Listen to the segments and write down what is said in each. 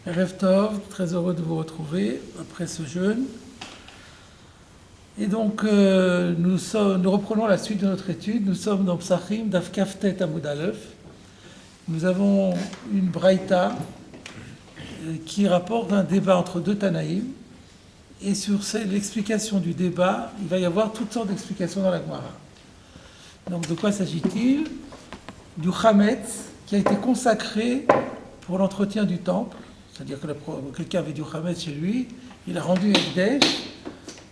Erev Tov, très heureux de vous retrouver après ce jeûne. Et donc, nous reprenons la suite de notre étude. Nous sommes dans Psachim, Daf Kaftet Amud Aleph. Nous avons une braïta qui rapporte un débat entre deux Tanaïm. Et sur l'explication du débat, il va y avoir toutes sortes d'explications dans la Gemara. Donc, de quoi s'agit-il? Du Chametz qui a été consacré pour l'entretien du temple. C'est-à-dire que quelqu'un avait du Chametz chez lui, il a rendu Ekdesh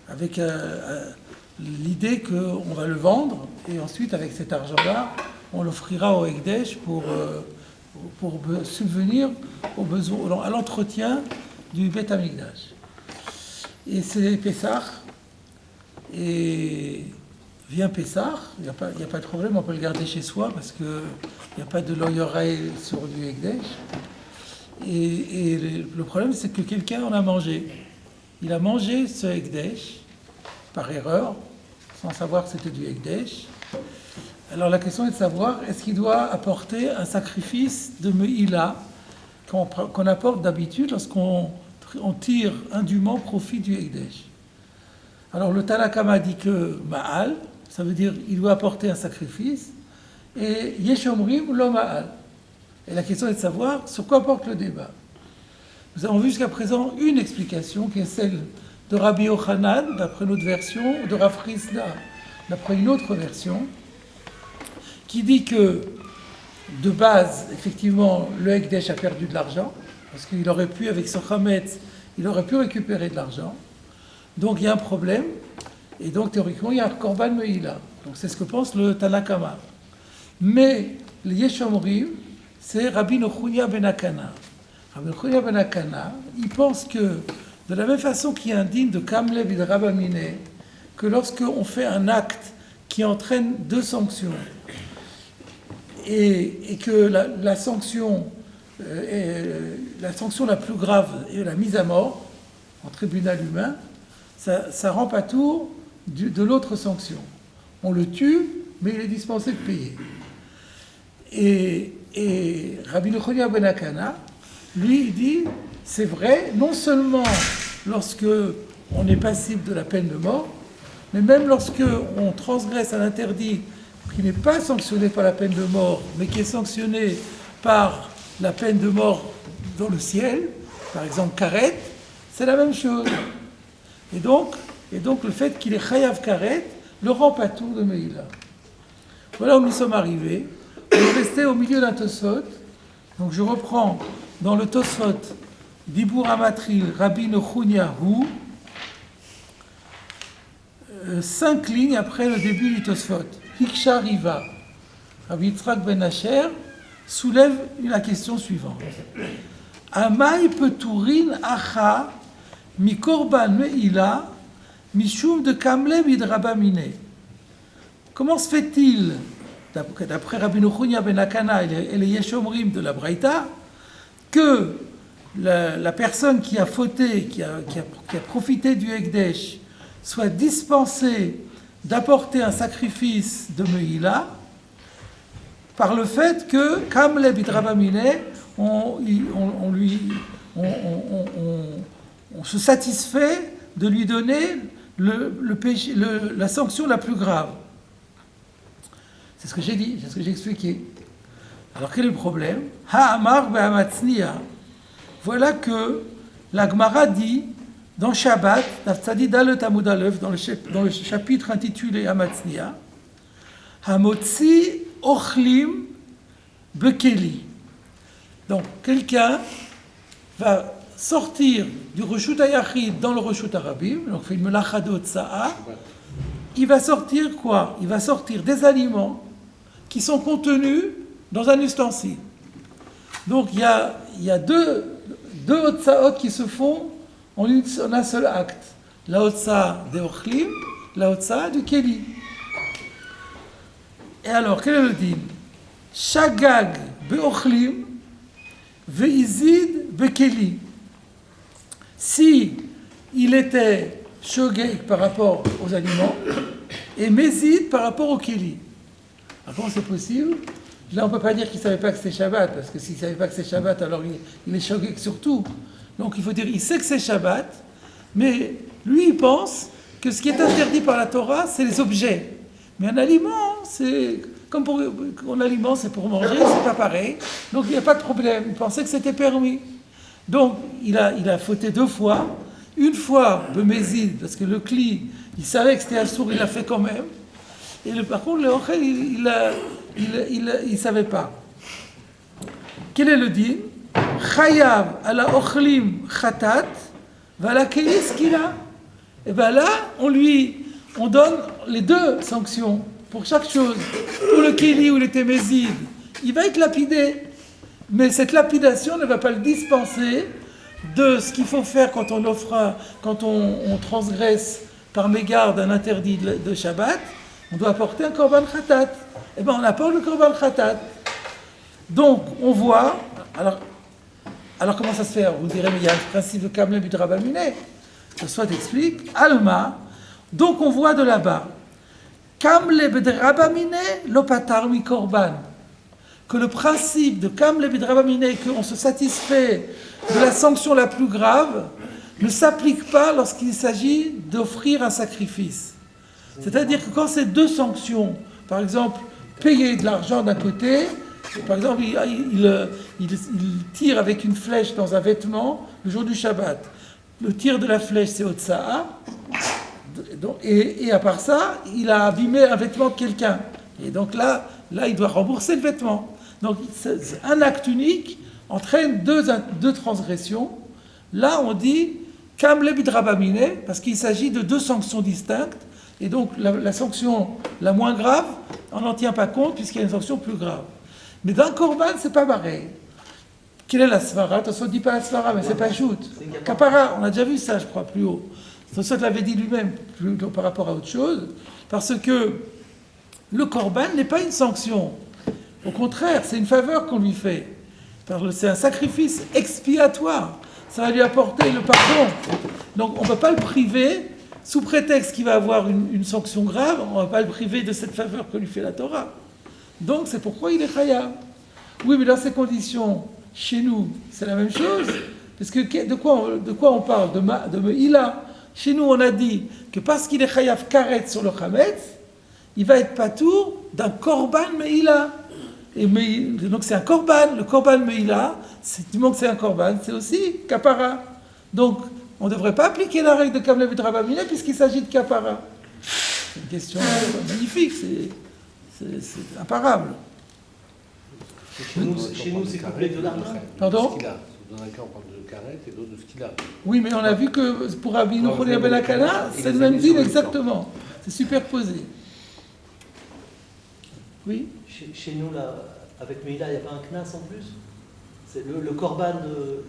avec l'idée qu'on va le vendre et ensuite avec cet argent-là, on l'offrira au Ekdesh pour subvenir aux besoins, à l'entretien du Beth Amikdash. Et c'est Pessah, et vient Pessah, il n'y a pas de problème, on peut le garder chez soi parce qu'il n'y a pas de loyoraï sur du Ekdesh. Et le problème, c'est que quelqu'un en a mangé. Il a mangé ce Ekdesh par erreur, sans savoir que c'était du Ekdesh. Alors la question est de savoir, est-ce qu'il doit apporter un sacrifice de Meïla qu'on apporte d'habitude lorsqu'on tire indûment profit du Ekdesh. Alors le Tanakama dit que Ma'al, ça veut dire il doit apporter un sacrifice, et Yeshomrim lo Ma'al. Et la question est de savoir sur quoi porte le débat. Nous avons vu jusqu'à présent une explication qui est celle de Rabbi Yochanan, d'après notre version, ou de Rav Chisda, d'après une autre version, qui dit que, de base, effectivement, le Ekdesh a perdu de l'argent, parce qu'il aurait pu, avec son Chametz, il aurait pu récupérer de l'argent. Donc il y a un problème, et donc théoriquement, il y a un Korban Meïla. Donc c'est ce que pense le Tanakama. Mais le Yeshomrim, c'est Rabbi Nochunya ben Akana. Rabbi Nochunya ben Akana, il pense que, de la même façon qu'il y a un digne de Kamlev et de Rabamine, que lorsqu'on fait un acte qui entraîne deux sanctions, et que la sanction la plus grave est la mise à mort, en tribunal humain, ça rend pas tour de l'autre sanction. On le tue, mais il est dispensé de payer. Et Rabbi Nochunya ben Akana, lui, il dit, c'est vrai, non seulement lorsque on est passible de la peine de mort, mais même lorsque on transgresse un interdit qui n'est pas sanctionné par la peine de mort, mais qui est sanctionné par la peine de mort dans le ciel, par exemple karet, c'est la même chose. Et donc le fait qu'il est chayav karet le rend pas tout de Meïla. Voilà où nous sommes arrivés. On est resté au milieu d'un Tosfot. Donc je reprends dans le Tosfot Dibur Amatril Rabbi Nochunya Hu, 5 lignes après le début du Tosfot. Hiksha Riva. Rabbi Yitzhak ben Asher soulève la question suivante. Amai peturin acha mi korban meila mishum de kamle mid rabamine. Comment se fait-il, d'après Rabbi Nochunya ben Akana et les Yeshomrim de la Braïta, que la personne qui a fauté, qui a profité du Ekdesh, soit dispensée d'apporter un sacrifice de Meïla par le fait que, comme les Bidrabamine, on se satisfait de lui donner la sanction la plus grave. C'est ce que j'ai dit, c'est ce que j'ai expliqué. Alors quel est le problème? Ha'amar be'amatzniya. Voilà que la Gemara dit dans Shabbat, dans le chapitre intitulé Amatzniya, Hamotzi ochlim bekeli. Donc quelqu'un va sortir du Reshut HaYachid dans le Reshut HaRabim, donc fait une melacha de Hotza'a. Il va sortir quoi? Il va sortir des aliments qui sont contenus dans un ustensile. Donc il y a deux Hotzaot qui se font en un seul acte. La Hotza de Ochlim, la Hotza du Keli. Et alors, quel est le din? Shagag be'ochlim ve'izid be'keli. Si il était shogeg par rapport aux aliments et mezid par rapport au keli. Alors comment c'est possible? Là, on ne peut pas dire qu'il ne savait pas que c'est Shabbat, parce que s'il ne savait pas que c'est Shabbat, alors il est choqué sur tout. Donc il faut dire, il sait que c'est Shabbat, mais lui, il pense que ce qui est interdit par la Torah, c'est les objets. Mais un aliment, c'est comme pour un aliment, c'est pour manger, c'est pas pareil. Donc il n'y a pas de problème. Il pensait que c'était permis. Donc il a fauté 2 fois. Une fois, Bemézid, parce que le Kli, il savait que c'était assour, il l'a fait quand même. Et par contre, le Ochel, il savait pas. Quel est le din? Chayav ala ochlim khatat, vala kelis kila. Et bien là, on donne les 2 sanctions pour chaque chose. Pour le keli ou le témézid, il va être lapidé. Mais cette lapidation ne va pas le dispenser de ce qu'il faut faire quand on transgresse par mégarde un interdit de Shabbat. On doit apporter un korban khatat. Eh bien, on apporte le korban khatat. Donc, on voit... Alors comment ça se fait? Vous direz, mais il y a un principe de Kamle Bidrabamine. Soit t'explique. Alma. Donc, on voit de là-bas. Kamle Bidrabamine, lopatar mi korban. Que le principe de Kamle Bidrabamine, qu'on se satisfait de la sanction la plus grave, ne s'applique pas lorsqu'il s'agit d'offrir un sacrifice. C'est-à-dire que quand c'est 2 sanctions, par exemple, payer de l'argent d'un côté, par exemple, il tire avec une flèche dans un vêtement le jour du Shabbat. Le tir de la flèche, c'est Otsa'a, et à part ça, il a abîmé un vêtement de quelqu'un. Et donc là, il doit rembourser le vêtement. Donc un acte unique entraîne 2 transgressions. Là, on dit Kamle Bidrabamine, parce qu'il s'agit de 2 sanctions distinctes. Et donc, la sanction la moins grave, on n'en tient pas compte puisqu'il y a une sanction plus grave. Mais dans le Korban, c'est pas pareil. Quelle est la svara? Tosfot ne dit pas la svara, mais c'est pas shoot. Kapara, on a déjà vu ça, je crois, plus haut. Tosfot l'avait dit lui-même par rapport à autre chose, parce que le Korban n'est pas une sanction. Au contraire, c'est une faveur qu'on lui fait. C'est un sacrifice expiatoire. Ça va lui apporter le pardon. Donc, on ne peut pas le priver. Sous prétexte qu'il va avoir une sanction grave, on ne va pas le priver de cette faveur que lui fait la Torah. Donc c'est pourquoi il est chayav. Oui, mais dans ces conditions, chez nous, c'est la même chose. Parce que de quoi on parle? De Meïla. Chez nous, on a dit que parce qu'il est chayav karet sur le chametz, il va être patour d'un korban Meïla. Donc c'est un korban. Le korban Meïla, du moment que c'est un korban, c'est aussi kapara. Donc, on ne devrait pas appliquer la règle de Kamle Bidrabamine puisqu'il s'agit de kapara. C'est une question magnifique, c'est imparable. Chez nous, c'est couplé de l'argent. Pardon? Dans un cas, on parle de karet et d'autres de skila. Oui, mais on a vu que pour Rabbeinu Choli Ben Akana, c'est le même deal exactement. C'est superposé. Oui? Chez nous, là, avec Meïla, il n'y a pas un knas en plus? C'est le korban de...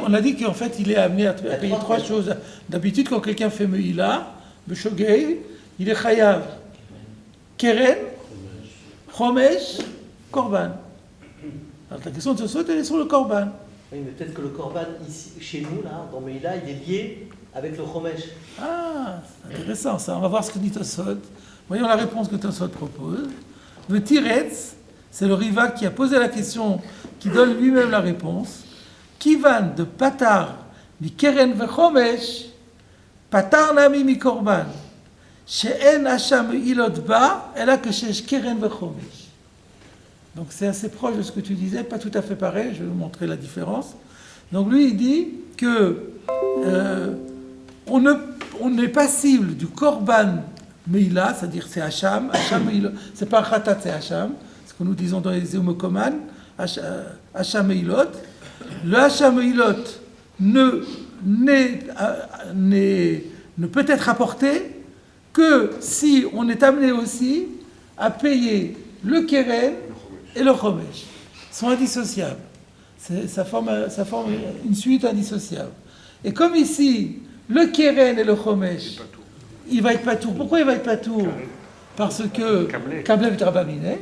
On a dit qu'en fait, il est amené à payer 3 choses. D'habitude, quand quelqu'un fait Meïla, Beshogei, il est chayav. Keren, Chomesh, Korban. Alors la question de ce saut, elle est sur le Korban. Oui, mais peut-être que le korban, ici, chez nous, là, dans Meïla, il est lié avec le Chomesh. Ah, c'est intéressant ça. On va voir ce que dit Tosfot. Voyons la réponse que Tosfot propose. Le Tiretz, c'est le Riva qui a posé la question, qui donne lui-même la réponse. Kivan de Patar, mi Keren vechomesh, Patar nami mi Korban. She'en hacham ilot ba, ela que shesh Keren vechomesh. Donc c'est assez proche de ce que tu disais, pas tout à fait pareil, je vais vous montrer la différence. Donc lui, il dit que on est passible du Korban Meïla, c'est-à-dire c'est Hacham Meïla, c'est pas Khatat, c'est Hacham, ce que nous disons dans les Zéomokoman, Hacham Meïlot. Le Hacham Meïlot ne peut être apporté que si on est amené aussi à payer le Keren et le Chomesh. Ils sont indissociables. Ça forme une suite indissociable. Et comme ici, le Keren et le Chomesh, il va être patour. Pourquoi il va être patour? Parce que Kamle Bidrabamine.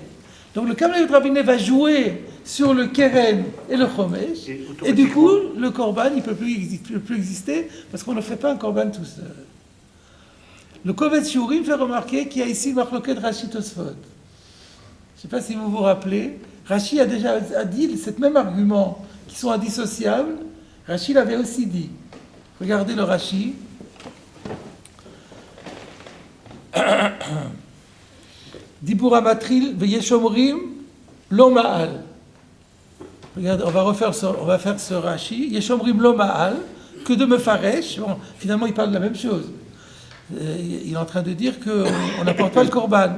Donc le Kamle Bidrabamine va jouer sur le Keren et le Chomesh. Et du coup, le Korban, il ne peut plus exister parce qu'on ne fait pas un Korban tout seul. Le Kovetz Shiurim fait remarquer qu'il y a ici le marloquet de Rashi Tosfot. sais pas si vous vous rappelez, Rashi a déjà dit cet même argument, qui sont indissociables. Rashi l'avait aussi dit. Regardez le Rashi. Dibura matril veyeshomrim lo ma'al. Regardez, on va faire ce Rashi. Yeshomrim lo ma'al, que de mefaresh. Bon, finalement, il parle de la même chose. Il est en train de dire qu'on n'apporte pas le korban.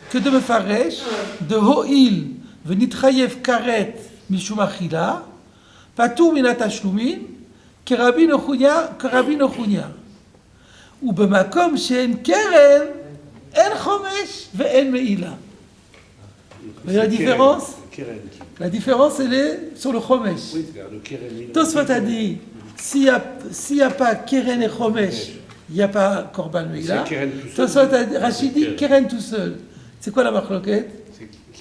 Que de mefaresh, de ho'il venitrayev karet mishum achila, patur minat tashlumin, kerabi nochunya. Ou bemakom she'en keren, en chomesh ve'en me'ila. Vous voyez la différence? La différence, elle est sur le chomesh. Tosfot a dit, s'il n'y a pas keren et chomesh, il n'y a pas korban me'ila. Tosfot a dit, Rashi dit keren tout seul. C'est quoi la marloquette?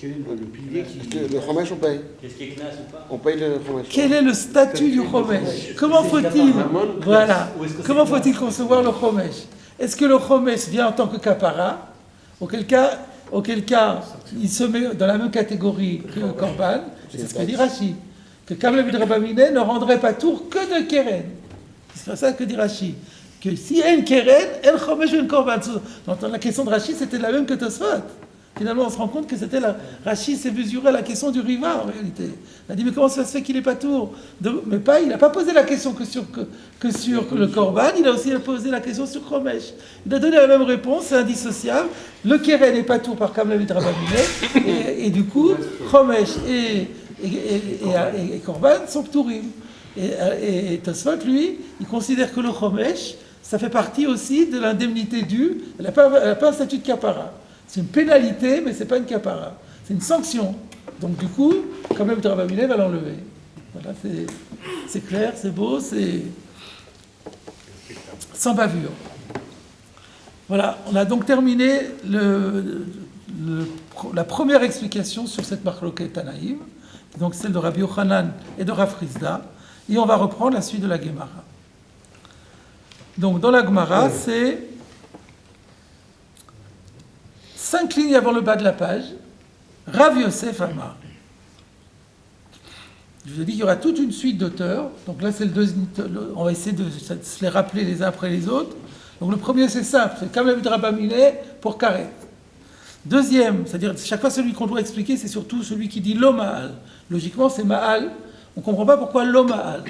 Quel est le pilier qui... Le chomesh, on paye. Qu'est-ce qui est knas ou pas? On paye le chomesh. Quel est le statut du chomesh? Comment faut-il, voilà, comment faut-il concevoir le chomesh? Est-ce que le chomesh vient en tant que kapara? Auquel cas, il se met dans la même catégorie que le korban. C'est ce que dit Rashi. Que Kamel Rabamine ne rendrait pas tour que de keren. C'est ça que dit Rashi. Que si un keren, un chomesh ou un korban. Donc la question de Rashi, c'était la même que Tosfot. Finalement, on se rend compte que c'était Rashi s'est mesuré à la question du riva, en réalité. Il a dit, mais comment ça se fait qu'il n'est pas tour? Mais pas, il n'a pas posé la question que sur le korban, il a aussi posé la question sur Chomesh. Il a donné la même réponse, c'est indissociable. Le keren n'est pas tour par Kamel Rabamine, et du coup, Chomesh et korban sont tourim. Et Tosfot, lui, il considère que le Chomesh, ça fait partie aussi de l'indemnité due. Elle n'a pas un statut de kapara. C'est une pénalité, mais ce n'est pas une kapara. C'est une sanction. Donc du coup, quand même, Rabamine va l'enlever. Voilà, c'est clair, c'est beau, c'est sans bavure. Voilà, on a donc terminé la première explication sur cette marloquet Tanaïm, donc celle de Rabbi Yochanan et de Rav Chizda, et on va reprendre la suite de la Gemara. Donc dans la Gemara, c'est 5 lignes avant le bas de la page, Rav Yosef Amar. Je vous ai dit qu'il y aura toute une suite d'auteurs. Donc là, c'est le deuxième. On va essayer de se les rappeler les uns après les autres. Donc le premier, c'est simple, c'est Kamel Rabamine pour Karet. Deuxième, c'est-à-dire chaque fois celui qu'on doit expliquer, c'est surtout celui qui dit lo ma'al. Logiquement, c'est ma'al. On ne comprend pas pourquoi lo ma'al.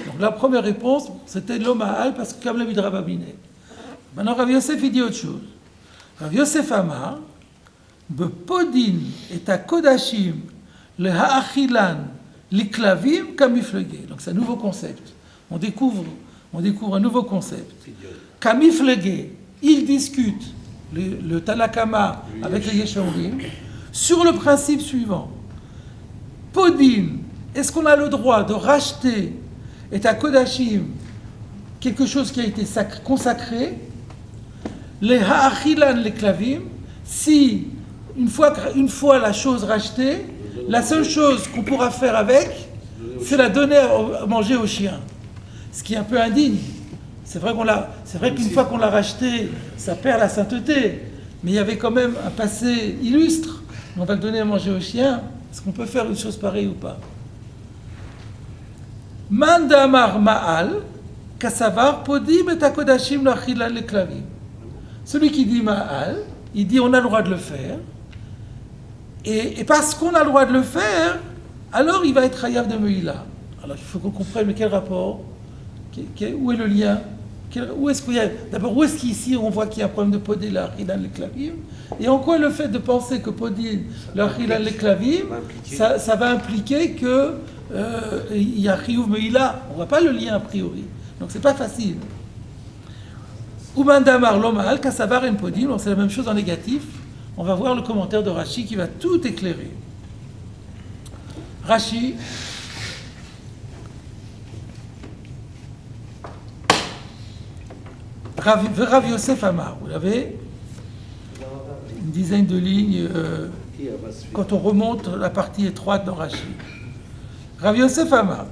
Donc la première réponse, c'était lo ma'al parce que Kamel Rabamine. Maintenant, Rav Yosef, il dit autre chose. Rav Yosef Amar, Bepodin et à Kodashim, le ha'achilan, l'iklavim, kamiflegé. Donc c'est un nouveau concept. On découvre un nouveau concept. Kamiflegé, il discute, le Tanakama avec les Yeshomrim, sur le principe suivant. Podin, est-ce qu'on a le droit de racheter et à Kodashim quelque chose qui a été consacré, les ha'achilan, l'iklavim, si une fois la chose rachetée, la seule chose qu'on pourra faire avec, c'est la donner à manger aux chiens. Ce qui est un peu indigne. C'est vrai qu'une fois qu'on l'a racheté, ça perd la sainteté. Mais il y avait quand même un passé illustre. On va le donner à manger aux chiens. Est-ce qu'on peut faire une chose pareille ou pas? Mandamar ma'al, kasavar podim et akodashim l'achilan le klavim. Celui qui dit ma'al, il dit on a le droit de le faire. Et parce qu'on a le droit de le faire, alors il va être chayav de Meïla. Alors il faut qu'on comprenne, mais quel rapport? Où est le lien? Où est-ce qu'il y a, d'abord, où est-ce qu'ici on voit qu'il y a un problème de podé la achilan le klavim? Et en quoi le fait de penser que podé la achilan le klavim, ça va impliquer que il y a chiyuv Meïla? On ne voit pas le lien a priori. Donc c'est pas facile. Umandamar lomal, kasavar en podim, donc c'est la même chose en négatif. On va voir le commentaire de Rashi qui va tout éclairer. Rashi, Rav Yosef Amar, vous l'avez, une dizaine de lignes, quand on remonte la partie étroite dans Rashi. Rav Yosef Amar,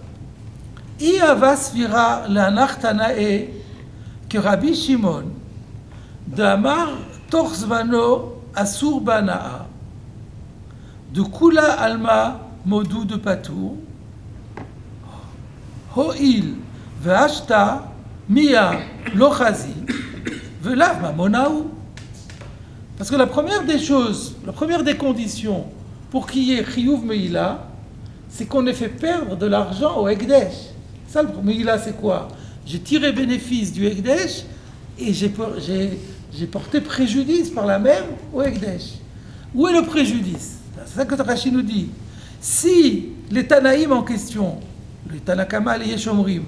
I avas vira l'anartanae que Rabbi Shimon, d'Amar torzvano asur banaa, de Kula Alma Modou de Patour, Ho'il Ve'ashta Mia Lochazi Ve'lav Mamonaou. Parce que la première des choses, la première des conditions pour qu'il y ait Chiyuv Meila, c'est qu'on ait fait perdre de l'argent au Ekdesh. Ça, le Meila, c'est quoi? J'ai tiré bénéfice du Ekdesh et j'ai porté préjudice par la même au Ekdesh. Où est le préjudice? C'est ça que Rashi nous dit. Si les Tanaïm en question, les Tanakama, les Yeshomrim,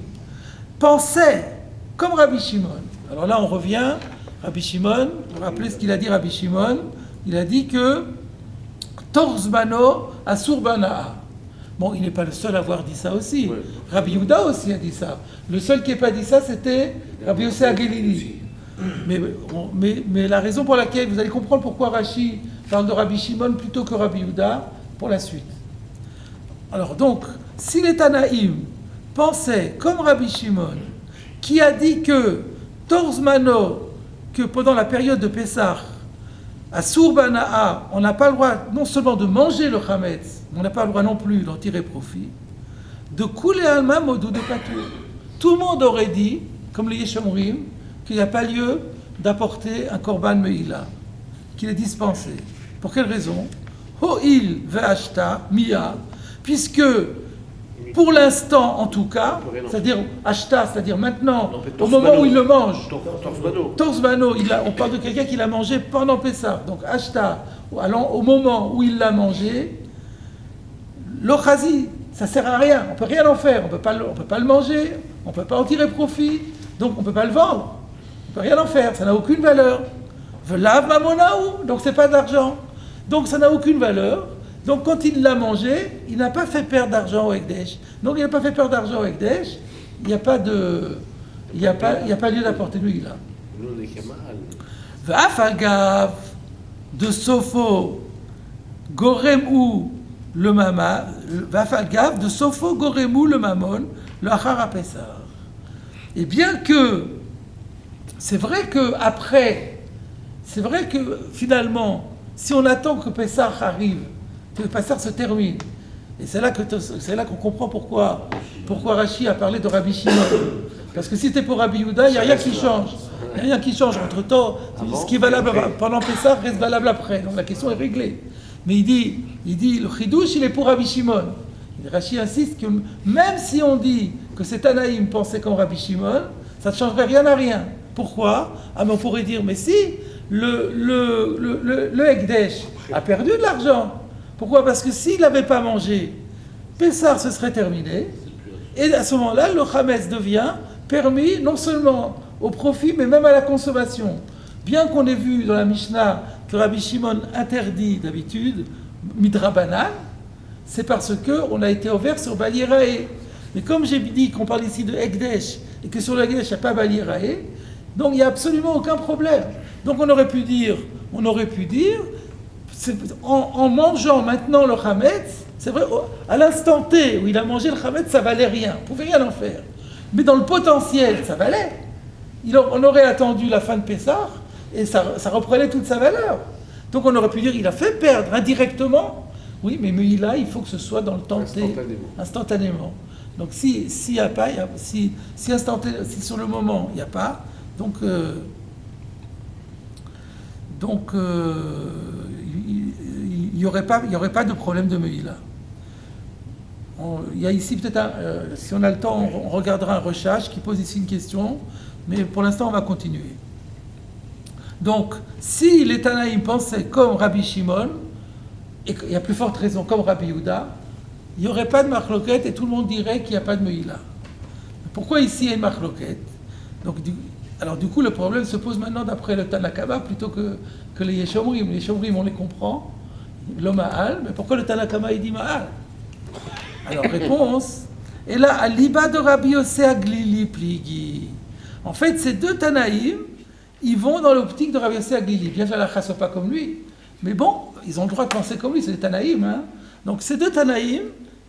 pensaient comme Rabbi Shimon, alors là on revient, Rabbi Shimon, vous vous rappelez ce qu'il a dit Rabbi Shimon? Il a dit que Torzbano Asur Banaa. Bon, il n'est pas le seul à avoir dit ça aussi. Ouais. Rabbi Yehuda aussi a dit ça. Le seul qui n'a pas dit ça, c'était Rabbi Yossé Agelili. Mais la raison pour laquelle, vous allez comprendre pourquoi Rashi parle de Rabbi Shimon plutôt que Rabbi Yehuda pour la suite. Alors donc, si les Tanaïm pensaient comme Rabbi Shimon, qui a dit que Torzmano, que pendant la période de Pessah, à Sourbanaa, on n'a pas le droit non seulement de manger le Chametz, mais on n'a pas le droit non plus d'en tirer profit, de couler Alma Modou de Patour. Tout le monde aurait dit, comme les Yeshomrim, qu'il n'y a pas lieu d'apporter un Korban Meila, qu'il est dispensé. Pour quelle raison? Ho'il ve'ashta miya, puisque pour l'instant, en tout cas, c'est-à-dire ashta, c'est-à-dire maintenant, au moment où il le mange, Torzbano, on parle de quelqu'un qui l'a mangé pendant Pessah, donc ashta, au moment où il l'a mangé, l'ochazi, ça sert à rien, on peut rien en faire, on peut pas le manger, on peut pas en tirer profit, donc on peut pas le vendre, on peut rien en faire, ça n'a aucune valeur. Velav mamonaou, donc c'est pas de l'argent, donc ça n'a aucune valeur. Donc quand il l'a mangé, il n'a pas fait perdre d'argent au Ekdesh. Donc il n'a pas fait perdre d'argent au Ekdesh, il n'y a pas lieu d'apporter de l'huile là. V'afagav de Sofo Goremu le mama, V'afagav de Sofo Goremu le mamon, le Achara Pessah. Et bien que c'est vrai que finalement, si on attend que Pessah arrive, que Pessah se termine, et c'est là qu'on comprend pourquoi Rashi a parlé de Rabbi Shimon. Parce que si c'était pour Rabbi Yehuda, il n'y a rien qui change. Il n'y a rien qui change entre-temps. Ce qui est valable pendant Pessah reste valable après. Donc la question est réglée. Mais il dit le chidouche, il est pour Rabbi Shimon. Rashi insiste que même si on dit que c'est Tanaïm pensait comme Rabbi Shimon, ça ne changerait rien à rien. Pourquoi? Ah, mais on pourrait dire, mais si, le Ekdesh a perdu de l'argent. Pourquoi? Parce que s'il n'avait pas mangé, Pessah se serait terminé, et à ce moment-là, le Chametz devient permis non seulement au profit, mais même à la consommation. Bien qu'on ait vu dans la Mishnah que Rabbi Shimon interdit d'habitude, Midrabanan, c'est parce qu'on a été ouvert sur Bal Yiraeh. Mais comme j'ai dit qu'on parle ici de Ekdesh, et que sur le Ekdesh, il n'y a pas Bal Yiraeh, donc il n'y a absolument aucun problème. Donc on aurait pu dire, en mangeant maintenant le Chametz, c'est vrai, à l'instant T où il a mangé le Chametz, ça valait rien, on ne pouvait rien en faire. Mais dans le potentiel, ça valait. On aurait attendu la fin de Pessah, et ça reprenait toute sa valeur. Donc on aurait pu dire, il a fait perdre indirectement. Oui, mais Meila, il faut que ce soit dans le temps T, instantanément. Donc s'il n'y a pas, si sur le moment il n'y a pas, donc il n'y aurait pas de problème de Meila. Il y a ici peut-être, si on a le temps, on regardera un recherche qui pose ici une question, mais pour l'instant on va continuer. Donc, si les Tanaïm pensaient comme Rabbi Shimon, et qu'il y a plus forte raison comme Rabbi Yehuda, il n'y aurait pas de marloquette et tout le monde dirait qu'il n'y a pas de Meila. Pourquoi ici il y a une marloquette? Donc, alors du coup, le problème se pose maintenant d'après le Tanakama plutôt que les Yeshomrim. Les Yeshomrim, on les comprend, l'homme Ma'al, mais pourquoi le Tanakama il dit Ma'al? Alors, réponse, et là, à l'Iba de Rabbi Yossé Aglili Pligi. En fait, ces deux Tanaïm, ils vont dans l'optique de Rabbi Yossé Aglili. Bien que la chasse pas comme lui, mais bon, ils ont le droit de penser comme lui, c'est des Tanaïm. Hein. Donc ces deux Tanaïm,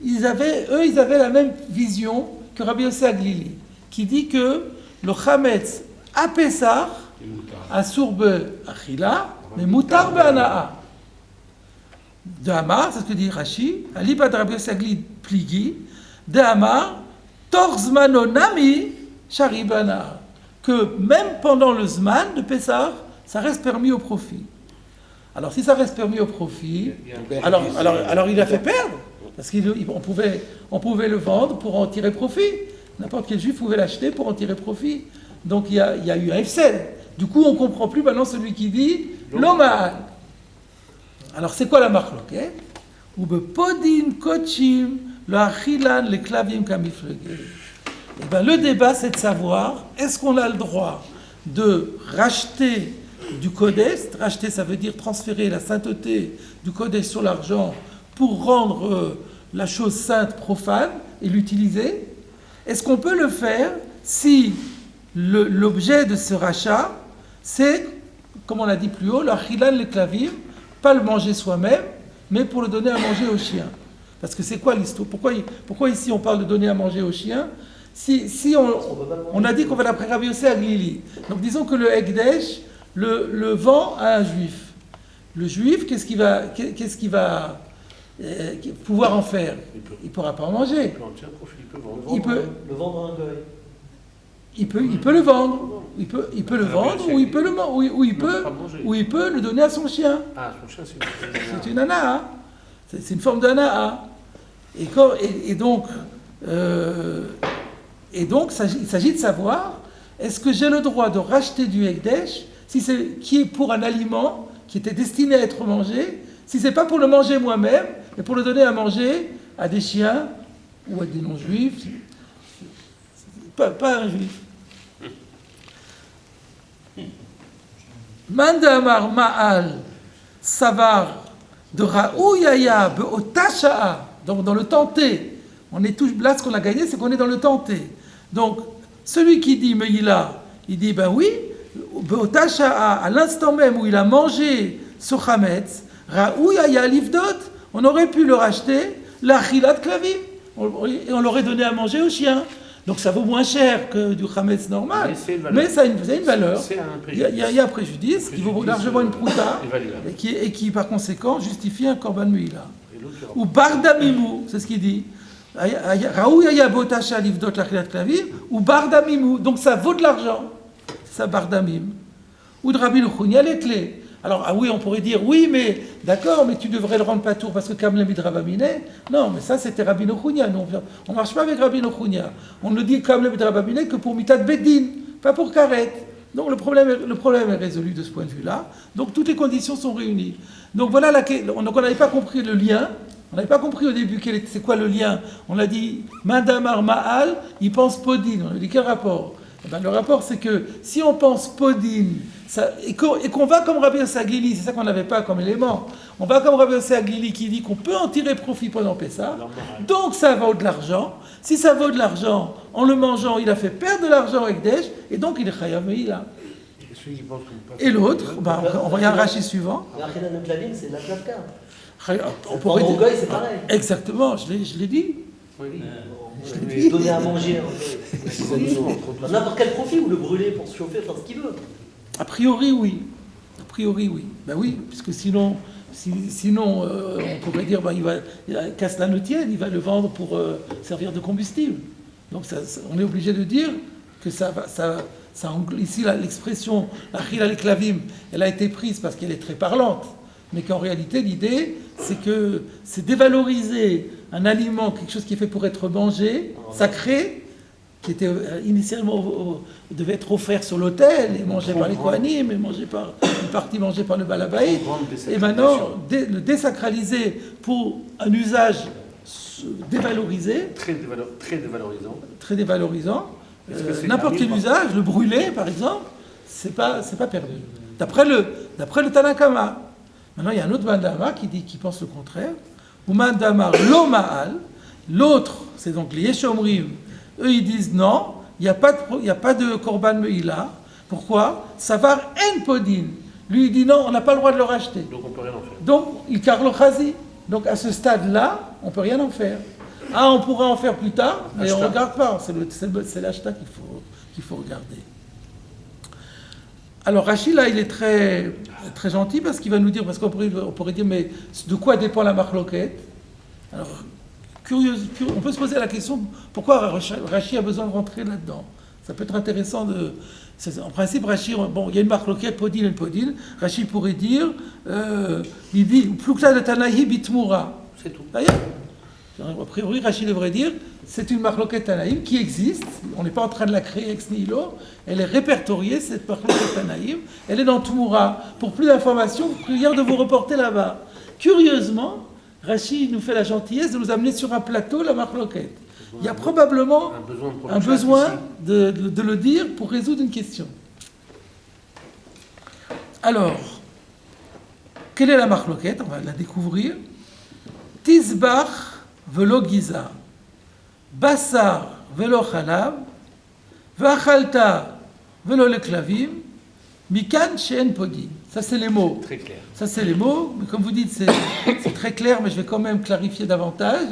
ils avaient la même vision que Rabbi Yossé Aglili, qui dit que le Chametz à Pessah, à Sourbe Achila, mais Moutar Be'ana'a. De Hamar, c'est ce que dit Rashi, Aliba de Rabbi Sagli Pligi, de Hamar, Torzmanonami, Sharibana, que même pendant le Zman de Pessah, ça reste permis au profit. Alors si ça reste permis au profit, alors il a fait perdre, parce qu'on pouvait le vendre pour en tirer profit. N'importe quel juif pouvait l'acheter pour en tirer profit. Donc il y a eu un FCN. Du coup, on ne comprend plus maintenant celui qui dit l'Omal. Alors c'est quoi la marque, ok? Ou podin kochim le achilan le klavim kamiflege. Eh bien, le débat, c'est de savoir est-ce qu'on a le droit de racheter du Kodesh, racheter, ça veut dire transférer la sainteté du Kodesh sur l'argent pour rendre la chose sainte profane et l'utiliser. Est-ce qu'on peut le faire si l'objet de ce rachat, c'est, comme on l'a dit plus haut, l'achilan le klavim, pas le manger soi-même, mais pour le donner à manger aux chiens. Parce que c'est quoi l'histoire? Pourquoi ici on parle de donner à manger aux chiens? Si on a dit qu'on va d'après Rabbi Yossé à Glili. Donc disons que le Ekdesh le vend à un juif. Le juif, qu'est-ce qu'il va pouvoir en faire? Il ne pourra pas en manger. Il peut le vendre à un goy. Il peut le vendre. Il peut le vendre ou il peut le donner à son chien. Ah, son chien, c'est une ana'a. C'est une forme d'ana'a. Et donc, il s'agit de savoir, est-ce que j'ai le droit de racheter du Ekdesh qui est pour un aliment qui était destiné à être mangé, si c'est pas pour le manger moi-même, mais pour le donner à manger à des chiens ou à des non-juifs, pas un juif. Mandamar Ma'al Savar de Raouyaya Beotasha'a, donc dans le tenté. On est là, ce qu'on a gagné, c'est qu'on est dans le tenté. Donc, celui qui dit Meïla, il dit ben oui, Beotasha'a, à l'instant même où il a mangé ce Chametz, Raouyaya Livdot, on aurait pu le racheter, la Chilat Klavim, et on l'aurait donné à manger aux chiens. Donc ça vaut moins cher que du Chametz normal, mais ça a une valeur. Il y a un préjudice qui vaut largement une prouta et qui par conséquent justifie un korban muila. Ou bardamimou, c'est ce qu'il dit. Raouyaya botasha livdot lachilat klavim, ou bardamimou, donc ça vaut de l'argent. C'est ça bardamim. Ou de Rabbi Luchunia les clés. Alors, oui, on pourrait dire, oui, mais d'accord, mais tu devrais le rendre patour parce que Kamle Midrabamine. Non, mais ça, c'était Rabbi Nochunia. On ne marche pas avec Rabbi Nochunia. On ne dit Kamle Midrabamine que pour Mitat Beddin, pas pour Karet. Donc, le problème est résolu de ce point de vue-là. Donc, toutes les conditions sont réunies. Donc, voilà, on n'avait pas compris le lien. On n'avait pas compris au début c'est quoi le lien. On a dit, Mandamar Ma'al, il pense Podin. On a dit, quel rapport? Eh bien, le rapport, c'est que si on pense Podin, et qu'on va comme Rabbi Yossé Aglili, c'est ça qu'on n'avait pas comme élément, on va comme Rabbi Yossé Aglili qui dit qu'on peut en tirer profit pendant Pessah, donc ça vaut de l'argent. Si ça vaut de l'argent, en le mangeant, il a fait perdre de l'argent avec Ekdesh, et donc il est Chayav Meïla. Et l'autre, on va y aller à Rashi suivant. Mais Achilan le Klavim, c'est la Klavka. On pourrait dire. C'est pareil. Exactement, je l'ai dit. Donner à manger n'importe quel profit ou le brûler pour se chauffer, faire ce qu'il veut. A priori, oui. Ben oui, puisque sinon on pourrait dire, qu'à cela ne tienne, il va le vendre pour servir de combustible. Donc on est obligé de dire que ici l'expression Achila les Klavim, elle a été prise parce qu'elle est très parlante, mais qu'en réalité l'idée c'est que c'est dévaloriser un aliment, quelque chose qui est fait pour être mangé, sacré, qui était initialement devait être offert sur l'autel et mangé par les Kohanim, et une partie mangée par le Balabaï, et maintenant le désacraliser pour un usage dévalorisé, très dévalorisant, n'importe quel usage, le brûler par exemple, c'est pas perdu. D'après le Tanakama. Maintenant il y a un autre Mandama qui pense le contraire. Ou Mandamar lo ma'al, l'autre c'est donc les Yeshomrim. Eux, ils disent non, il n'y a pas de Korban Meïla. Pourquoi? Savar en podin. Lui, il dit non, on n'a pas le droit de le racheter. Donc, on ne peut rien en faire. Donc, il carle chazi. Donc, à ce stade-là, on ne peut rien en faire. On pourra en faire plus tard, mais on ne regarde pas. C'est l'acheta qu'il faut regarder. Alors Rachid, là, il est très, très gentil parce qu'il va nous dire, parce on pourrait dire, mais de quoi dépend la marloquette? Alors, on peut se poser la question, pourquoi Rachid a besoin de rentrer là-dedans? Ça peut être intéressant de... En principe, Rachid, bon, il y a une marloquette, podil et une podil. Rachid pourrait dire, il dit, Plukla de Tanaï bitmoura. C'est tout. D'ailleurs, a priori, Rachid devrait dire, c'est une marloquette Tanaïm qui existe, on n'est pas en train de la créer ex nihilo, elle est répertoriée, cette marloquette Tanaïm, elle est dans Tmoura. Pour plus d'informations, je vous prie de vous reporter là-bas. Curieusement, Rachid nous fait la gentillesse de nous amener sur un plateau la marloquette. Il y a probablement un besoin de le dire pour résoudre une question. Alors, quelle est la marloquette? On va la découvrir. Tisbach velo giza, basar velo chalav, vachalta velo leklavim, mikan she'en podi. Ça, c'est les mots. Très clair. Ça, c'est les mots. Mais comme vous dites, c'est très clair, mais je vais quand même clarifier davantage.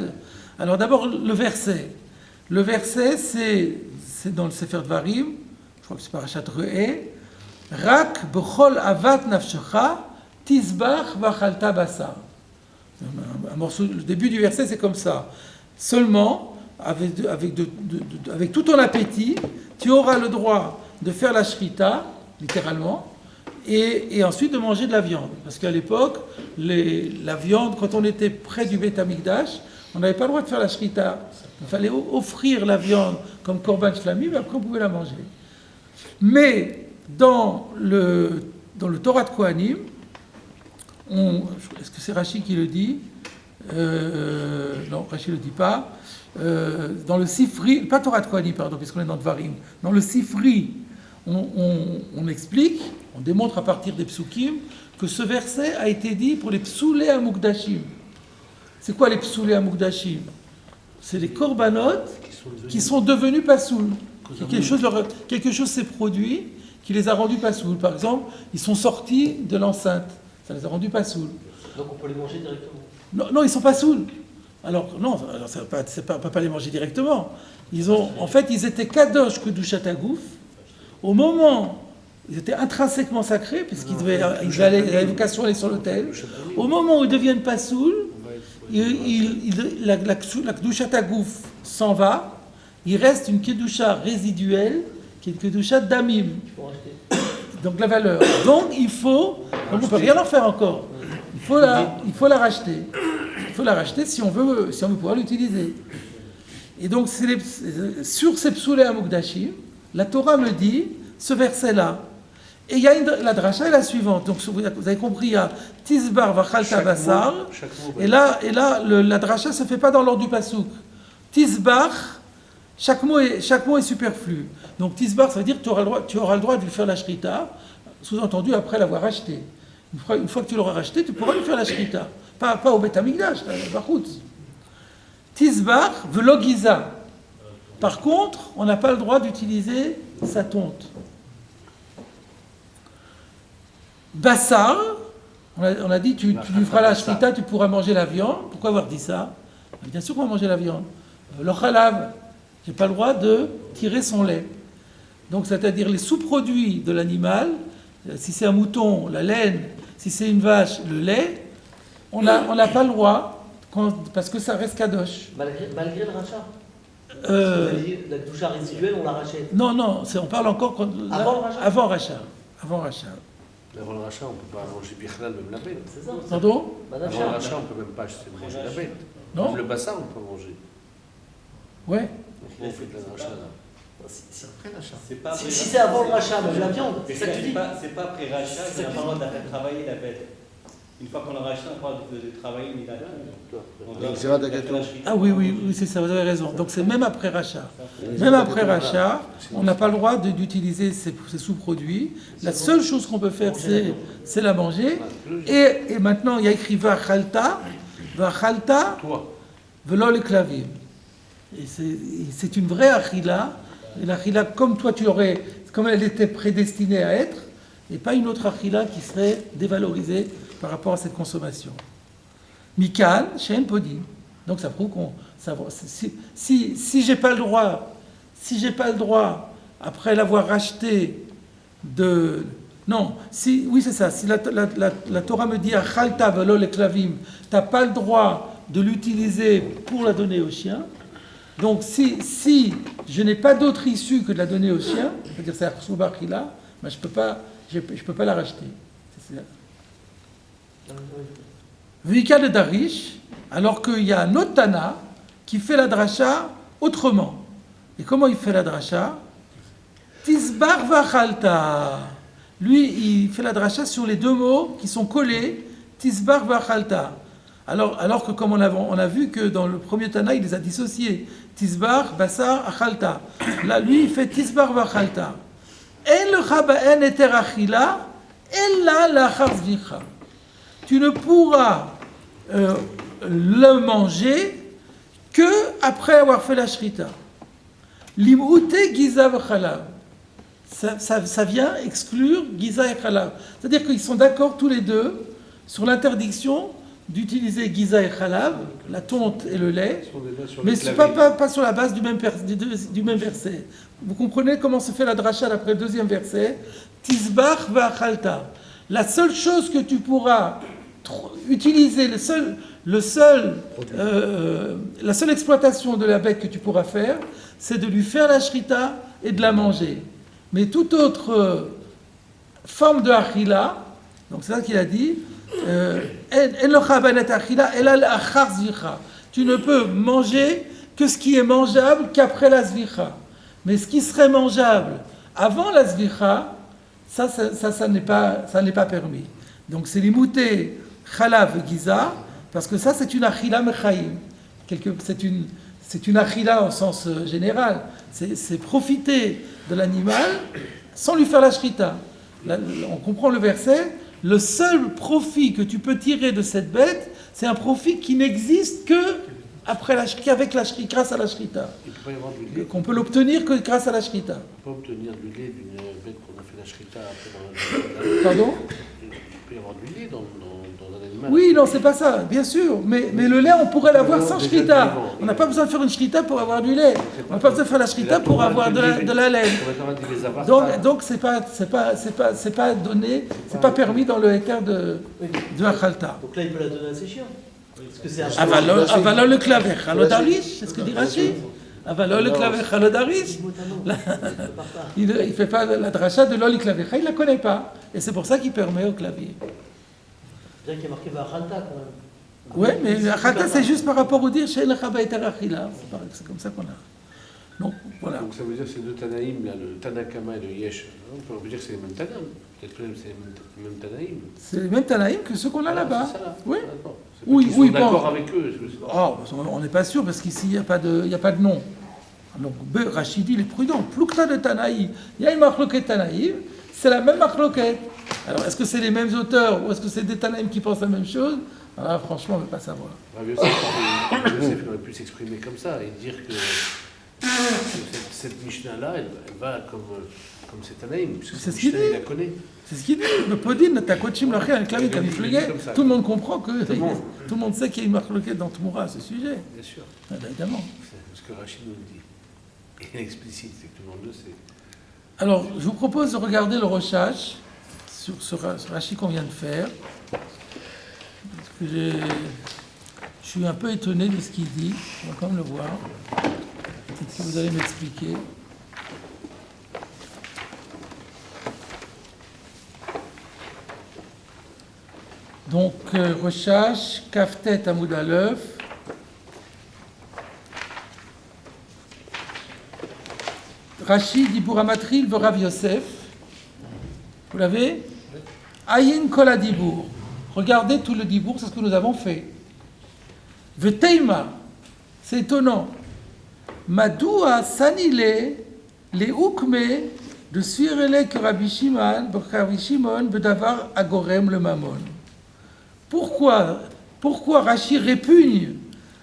Alors, d'abord, le verset. Le verset, c'est dans le Sefer Dvarim, je crois que c'est Parashat Re'eh, Rak b'chol avat nafshecha, tisbach vachalta basar. Un morceau, le début du verset, c'est comme ça. Seulement, avec tout ton appétit, tu auras le droit de faire la shrita, littéralement, et ensuite de manger de la viande. Parce qu'à l'époque, la viande, quand on était près du Beth Amikdash, on n'avait pas le droit de faire la shrita. Il fallait offrir la viande comme korban shlamim, et après on pouvait la manger. Mais dans le Torah de Kohanim, est-ce que c'est Rachid qui le dit? Non, Rachid ne le dit pas. Dans le Sifri, pas Torah de Kohanim, pardon, puisqu'on est dans Dvarim. Dans le Sifri, on explique, on démontre à partir des psukim, que ce verset a été dit pour les psoulé à Mukdashim. C'est quoi les psoulé à Mukdashim? C'est les korbanot qui sont devenus pasoul. Quelque chose s'est produit qui les a rendus pasoul. Par exemple, ils sont sortis de l'enceinte. Ça les a rendus pasoul. Donc on peut les manger directement? Non, ils sont pasoul. Alors, non, on ne peut pas les manger directement. En fait, ils étaient kadosh kedushat hagouf. Au moment, ils étaient intrinsèquement sacrés, puisqu'ils l'évocation allait sur l'autel. Au moment où ils deviennent pasoul, la kedushat hagouf s'en va. Il reste une kedusha résiduelle, qui est une kedusha damim. Donc la valeur. Donc on ne peut rien en faire encore. Il faut la racheter. Il faut la racheter si on veut pouvoir l'utiliser. Et donc sur ces psoulé à Mukdashim, la Torah me dit ce verset-là. Et il y a la dracha est la suivante. Donc vous avez compris, il y a Tisbar vachalta basar. Et là la dracha ne se fait pas dans l'ordre du pasouk. Tisbar, chaque mot est superflu. Donc Tisbar, ça veut dire que tu auras le droit de lui faire la shrita, sous-entendu après l'avoir acheté. Une fois que tu l'auras racheté, tu pourras lui faire la shrita. Pas au Beth Amikdash, Tisbar velo giza. Par contre, on n'a pas le droit d'utiliser sa tonte. Bassar, on a dit, tu lui feras la shrita, tu pourras manger la viande. Pourquoi avoir dit ça? Bien sûr qu'on va manger la viande. Le chalav, j'ai pas le droit de tirer son lait. Donc, c'est-à-dire les sous-produits de l'animal, si c'est un mouton, la laine, si c'est une vache, le lait, on n'a pas le droit, parce que ça reste kadosh. Malgré le rachat? La doucha résiduelle, on la rachète? Non, on parle encore avant rachat. Avant le rachat, on ne peut pas manger bichlal, même la bête. C'est ça? Pardon? Avant le rachat, on ne peut même pas manger la bête. Non? Même le bassin, on peut manger. Ouais. On fait de la rachat là. C'est après rachat. Si c'est avant le rachat, même la viande, c'est ça que tu dis? C'est pas après rachat qu'on n'a pas le droit de faire travailler la bête. Une fois qu'on l'a racheté, on n'a pas le droit de travailler ni la viande. Ah oui, c'est ça, vous avez raison. Donc c'est même après rachat. Même après rachat, on n'a pas le droit d'utiliser ces sous-produits. La seule chose qu'on peut faire, c'est la manger. Et maintenant, il y a écrit vachalta, velo le klavim. Et c'est une vraie achila. Et l'achila, comme elle était prédestinée à être, et pas une autre achila qui serait dévalorisée par rapport à cette consommation. Mikan, she'en podi. Donc ça prouve si j'ai pas le droit, après l'avoir racheté, de Non, si, oui c'est ça, si la Torah me dit Achalta velo le klavim, tu n'as pas le droit de l'utiliser pour la donner au chien, donc si je n'ai pas d'autre issue que de la donner au chien, c'est-à-dire c'est Arsuba Khila, ben je peux pas la racheter. Vika de Darish, alors qu'il y a un autre Tana qui fait la dracha autrement. Et comment il fait la dracha? Tisbar vachalta. Lui, il fait la dracha sur les deux mots qui sont collés, Tisbar vachalta. Alors que comme on a vu que dans le premier Tana, il les a dissociés. Tisbar, Basar, Achalta. Là, lui, il fait Tisbar vachalta. En le chaba'en eter achila, ella lachar zvicha. Tu ne pourras le manger que après avoir fait la shrita. Lim'ute giza v'chalav. Ça vient exclure giza et chalav. C'est-à-dire qu'ils sont d'accord tous les deux sur l'interdiction d'utiliser giza et chalav, la tonte et le lait, mais pas sur la base du même verset. Vous comprenez comment se fait la dracha après le deuxième verset? Tisbach v'achalta. La seule chose que tu pourras utiliser, la seule exploitation de la bête que tu pourras faire, c'est de lui faire la shrita et de la manger. Mais toute autre forme de achila, donc c'est ça qu'il a dit, tu ne peux manger que ce qui est mangeable qu'après la zvicha. Mais ce qui serait mangeable avant la zvicha, ça n'est pas permis. Donc c'est l'imouté chalav giza, parce que ça c'est une achila mechaim. C'est une achila au sens général. C'est profiter de l'animal sans lui faire la shrita. Là, on comprend le verset. Le seul profit que tu peux tirer de cette bête, c'est un profit qui n'existe que qu'avec grâce à la shrita. Il ne peut pas y avoir du lait. Qu'on peut l'obtenir que grâce à la shrita. On peut obtenir du lait d'une bête qu'on a fait la shrita après dans Pardon? Il peut y avoir du lait dans un animal. Oui, non, c'est pas ça, bien sûr. Mais le lait, on pourrait l'avoir sans shrita. On n'a pas besoin de faire une shrita pour avoir du lait. On n'a pas besoin de faire la shrita pour avoir de la laine. Donc c'est pas donné, c'est pas permis dans le éther de Achalta. Donc là, il peut la donner à ses chiens. Parce que c'est un Avalol le claver, halodarish, c'est ce que dit Rashi. Avalol le claver, halodarish. Il ne fait pas la dracha de l'ol claver, il ne la connaît pas. Et c'est pour ça qu'il permet au clavier. Bien qu'il y a marqué Vachalta quand même. Oui, mais Achalta, c'est juste par rapport au dire She'en lecha ba'eter achila. C'est comme ça qu'on a. Donc, voilà. Donc ça veut dire que ces deux Tanaïm, là, le Tanakama et le Yesh, on peut dire que c'est les mêmes Tanaïm. Peut-être que c'est les mêmes Tanaïm. C'est les mêmes Tanaïm que ceux qu'on a là-bas. C'est ça, là. Oui. Oui, ils sont d'accord avec eux. Oh, on n'est pas sûr parce qu'ici, il n'y a pas de nom. Donc, Rachidi, il est prudent. Plukta de Tanaïm. Il y a une marloquette Tanaïm, c'est la même marloquette. Alors, est-ce que c'est les mêmes auteurs ou est-ce que c'est des Tanaïm qui pensent la même chose? Alors, franchement, on ne veut pas savoir. Rav Yosef aurait pu s'exprimer comme ça et dire que cette Mishnah-là, elle va comme c'est Tanaïm, puisque cette Mishnah, il la connaît. C'est ce qu'il dit. Le podin, ta kochim laché, un clavier, comme tout le monde comprend que tout le monde sait qu'il y a une marloquette dans Tmoura à ce sujet. Bien sûr. Évidemment. C'est ce que Rachid nous dit. Et explicite, c'est que tout le monde le sait. Alors, je vous propose de regarder le Roshach sur ce Rashi qu'on vient de faire. Parce que je suis un peu étonné de ce qu'il dit. On va quand même le voir. Peut-être que vous allez m'expliquer. Donc, Roshach, Kaftet Amoud Aleph. Rashi dit pour Amatril ve Rav Yosef. Vous l'avez? Ayin kol adibour. Regardez tout le dibour, c'est ce que nous avons fait. Ve Teima. C'est étonnant. Madoua sanile le ukme de suirele que Rabbi Shimon bedavar agorem le mamon. Pourquoi Rashi répugne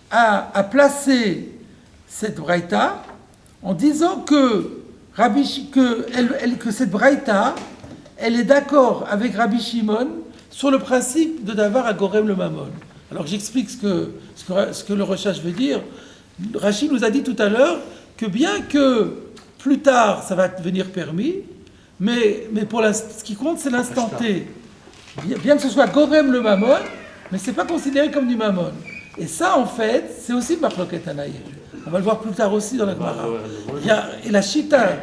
à placer cette braïta en disant que cette braïta, elle est d'accord avec Rabbi Shimon sur le principe de davar agorem le mamon. Alors j'explique ce que le Roshach veut dire. Rashi nous a dit tout à l'heure que bien que plus tard ça va devenir permis, Mais ce qui compte, c'est l'instant T. Bien que ce soit Gorem le Mammon, mais ce n'est pas considéré comme du Mammon. Et ça, en fait, c'est aussi Marloket Tanaïm. On va le voir plus tard aussi dans la Gemara. Et la Shita,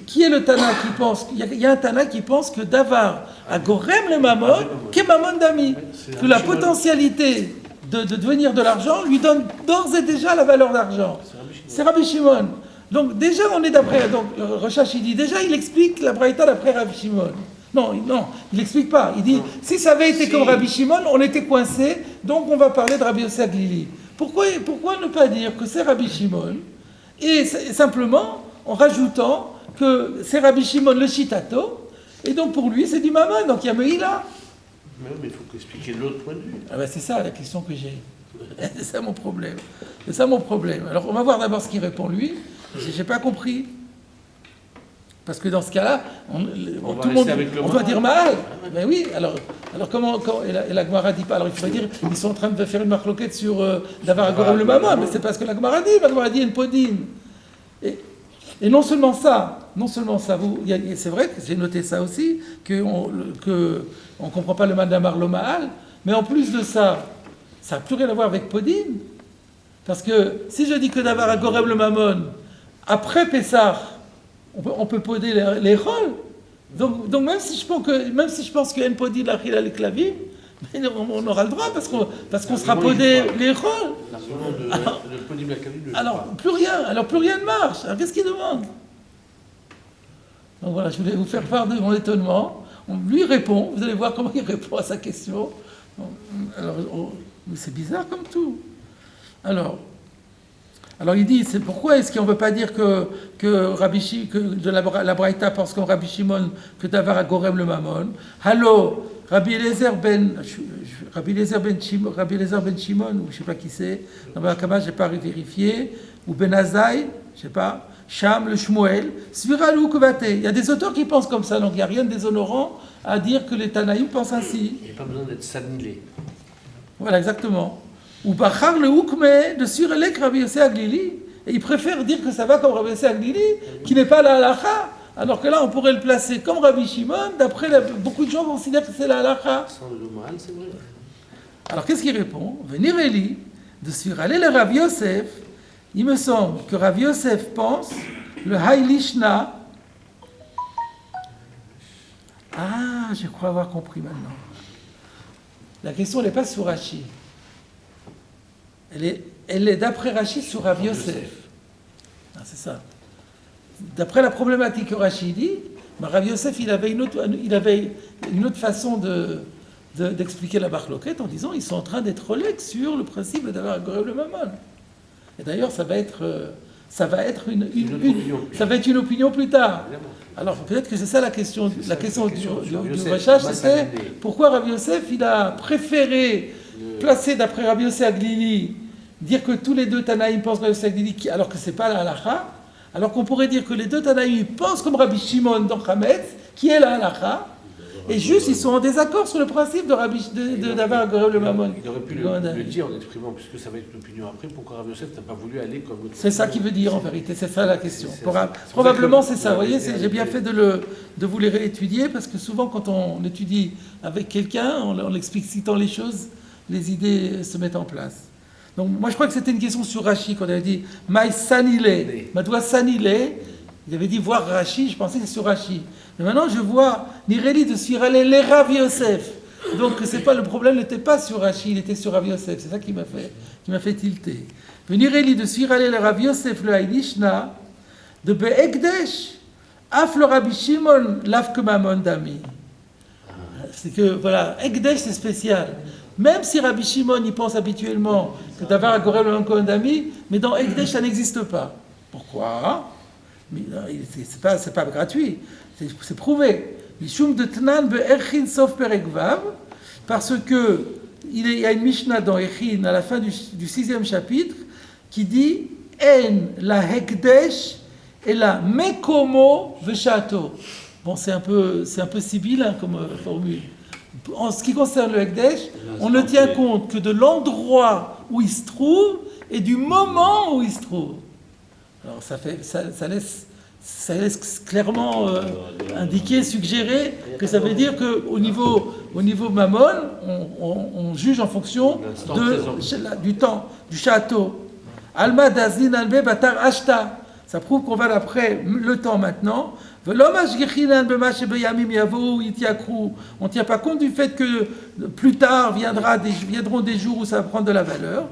qui est le Tana qui pense, il y a un Tana qui pense que Davar a Gorem le Mammon, qu'est Mammon d'Ami. Que la potentialité de devenir de l'argent lui donne d'ores et déjà la valeur d'argent. C'est Rabbi Shimon. Donc déjà, on est d'après. Donc Rochash, il dit déjà, il explique la Braïta d'après Rabbi Shimon. Non, il n'explique pas. Il dit, si ça avait été comme Rabbi Shimon, on était coincé, donc on va parler de Rabbi Yossi Aglili. Pourquoi ne pas dire que c'est Rabbi Shimon, et simplement en rajoutant que c'est Rabbi Shimon le Shitato, et donc pour lui c'est du Mammon, donc il y a Meïla. Mais il faut expliquer l'autre point de vue. Ah ben c'est ça la question que j'ai. C'est ça mon problème. C'est ça mon problème. Alors on va voir d'abord ce qu'il répond lui. J'ai pas compris. Parce que dans ce cas-là, tout le monde, on doit dire Maal. Mais oui, alors comment et la Gemara dit pas. Alors il faudrait dire, ils sont en train de faire une marloquette sur Davar Gorem le Mammon, mais c'est pas ce que la Gemara dit. La Gemara dit une podine. Et non seulement ça, c'est vrai que j'ai noté ça aussi, qu'on ne comprend pas le Mandamar lo Maal, mais en plus de ça, ça n'a plus rien à voir avec podine. Parce que si je dis que Davar Gorem le Mammon, après Pessah, on peut poder les rôles. Donc même si je pense que Podin la Chila les clavim, on aura le droit parce qu'on sera podé les rôles. Alors plus rien ne marche. Alors qu'est-ce qu'il demande? Donc voilà, je voulais vous faire part de mon étonnement. On lui répond, vous allez voir comment il répond à sa question. Alors c'est bizarre comme tout. Alors il dit, c'est pourquoi est-ce qu'on ne veut pas dire que la Braïta pense comme Rabbi Shimon que Davar a Gorem le Mammon. Hallo, Rabbi Eliezer ben Shimon, ou je ne sais pas qui c'est, dans le Hakama, je n'ai pas vérifié, ou Ben Azaï, je ne sais pas, Sham, le Shmuel, Svira le Ukvate. Il y a des auteurs qui pensent comme ça, donc il n'y a rien de déshonorant à dire que les Tanaïm pensent ainsi. Il n'y a pas besoin d'être sanilé. Voilà, exactement. Ou Bachar le Hukme de Surelek Rabbi Yossi Aglili. Et il préfère dire que ça va comme Rabbi Yossi Aglili, qui n'est pas la halacha. Alors que là, on pourrait le placer comme Rabbi Shimon. D'après, beaucoup de gens considèrent que c'est la halacha. Sans le mal, c'est vrai. Alors qu'est-ce qu'il répond? Venir Eli, de Surelek le Rabbi Yosef. Il me semble que Rabbi Yosef pense le Haïlishna. Ah, je crois avoir compris maintenant. La question n'est pas sur Rashi. Elle est d'après Rashi sur Rav Yosef. Ah, c'est ça. D'après la problématique que Rashi dit, Rav Yosef il avait une autre façon d'expliquer la Marloquette en disant ils sont en train d'être relègues sur le principe d'avoir Gorem le Mammon. Et d'ailleurs ça va être une opinion plus tard. Alors peut-être que c'est ça la question du recherche, c'était pourquoi Rav Yosef il a préféré placer d'après Rabbi Yossi Aglili, dire que tous les deux Tanaïm pensent Rabbi Yossi Aglili, alors que c'est pas la halacha, alors qu'on pourrait dire que les deux Tanaïm pensent comme Rabbi Shimon dans Chametz, qui est la halacha, et juste ils sont en désaccord sur le principe d'avoir Gorem le Mammon. Il aurait pu le dire en exprimant, puisque ça va être l'opinion après, pourquoi Rabbi Yosef n'a pas voulu aller comme l'autre. C'est ça qu'il veut dire en vérité, c'est ça la question. Probablement c'est ça, vous voyez, j'ai bien fait de vous les réétudier, parce que souvent quand on étudie avec quelqu'un, en explicitant les choses, les idées se mettent en place. Donc moi je crois que c'était une question sur Rashi, quand on avait dit « Maï sanile »,« Madoua sanile », il avait dit voir Rashi, je pensais que c'est sur Rashi. Mais maintenant je vois Nireli de Suralé les Rav Yosef. Donc c'est pas, le problème n'était pas sur Rashi, il était sur Rav Yosef, c'est ça qui m'a fait tilter. Nireli de Suralé les Rav Yosef le Haïlishna, de Be'ekdesh, Af le Rabbi Shimon, Laf Mammon Dami. C'est que, voilà, Ekdesh c'est spécial. Même si Rabbi Shimon y pense habituellement que Davar Gorem le Mammon Dami, mais dans Ekdesh ça n'existe pas. Pourquoi? C'est pas gratuit, c'est prouvé. Mishum de Tnan be'erchin sof perekvav, parce que il y a une Mishnah dans Erchin à la fin du 6e chapitre qui dit En la Hekdesh et la Mekomo Veshato. Bon, c'est un peu sibylle comme formule. En ce qui concerne le Hekdesh, on ne tient compte que de l'endroit où il se trouve et du moment où il se trouve. Alors ça laisse ça laisse clairement indiquer, suggérer que ça veut dire qu'au niveau mammon, on juge en fonction du temps, du château. Alma dazin albe batar ashta. Ça prouve qu'on va d'après le temps maintenant. On ne tient pas compte du fait que plus tard viendront des jours où ça va prendre de la valeur.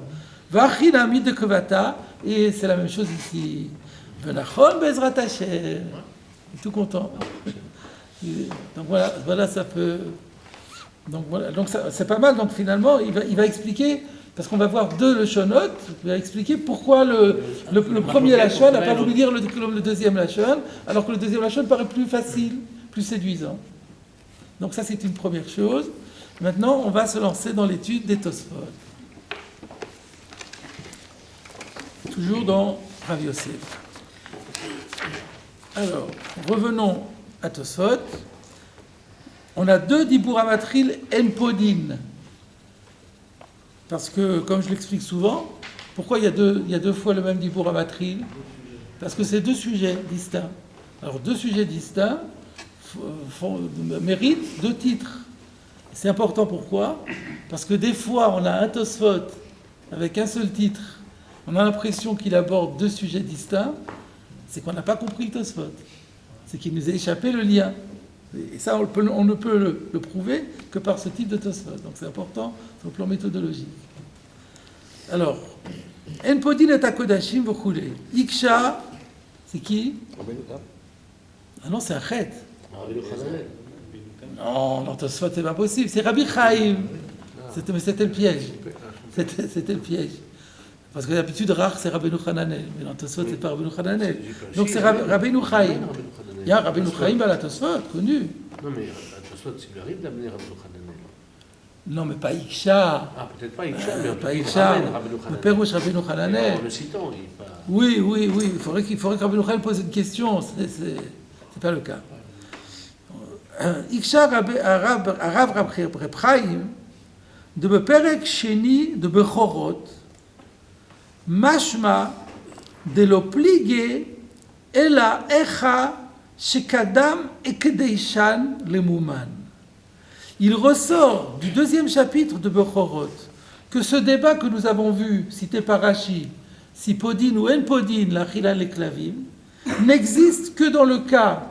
Et c'est la même chose ici. Tout content. Donc voilà, ça peut. Donc c'est pas mal. Donc finalement, il va expliquer. Parce qu'on va voir deux Leshonot, il va expliquer pourquoi le premier Lachon n'a pas voulu dire le deuxième Lachon, alors que le deuxième Lachon paraît plus facile, plus séduisant. Donc ça, c'est une première chose. Maintenant, on va se lancer dans l'étude des Tosfot. Toujours dans Rav Yosef. Alors, revenons à Tosfot. On a deux Dibour Amatril Enpodin. Parce que, comme je l'explique souvent, pourquoi il y a deux fois le même Dibour Amatril? Parce que c'est deux sujets distincts. Alors, deux sujets distincts méritent deux titres. C'est important, pourquoi? Parce que des fois, on a un Tosfot avec un seul titre. On a l'impression qu'il aborde deux sujets distincts. C'est qu'on n'a pas compris le Tosfot. C'est qu'il nous a échappé le lien. Et ça, on ne peut le prouver que par ce type de Tosfot. Donc c'est important sur le plan méthodologique. Alors, Enpodin et Akodashim v'chulei. Iksha, c'est qui? Ah non, c'est un chet. Non, Tosfot, c'est pas possible. C'est Rabbi Chaim. Mais c'était le piège. C'était le piège. Parce que d'habitude, Rach, c'est Rabbeinu Hananel. Mais dans Tosfot, c'est pas Rabbeinu Hananel. Donc c'est Rabbeinu Chaim. Il y a Rabbeinu Chaim à la Tosfot, connu. Non, mais à Tosfot, il lui arrive d'amener Rabbeinu Hananel. Non, mais pas Iksha. Ah, peut-être pas Iksha, mais pas Iksha. Le père Rosh Rabbeinu Hananel. En le citant, il n'est pas... Oui. Il faudrait que Rabbeinu Chaim pose une question. C'est pas le cas. Iksha Arav Reb Chaim de Beperek Sheni de Bechorot Mashma de lo plige ela echa shekadam ekedeishan lemuman. Il ressort du deuxième chapitre de Bechorot que ce débat que nous avons vu, cité par Rashi, si podin ou en podin, la chila les clavim, n'existe que dans le cas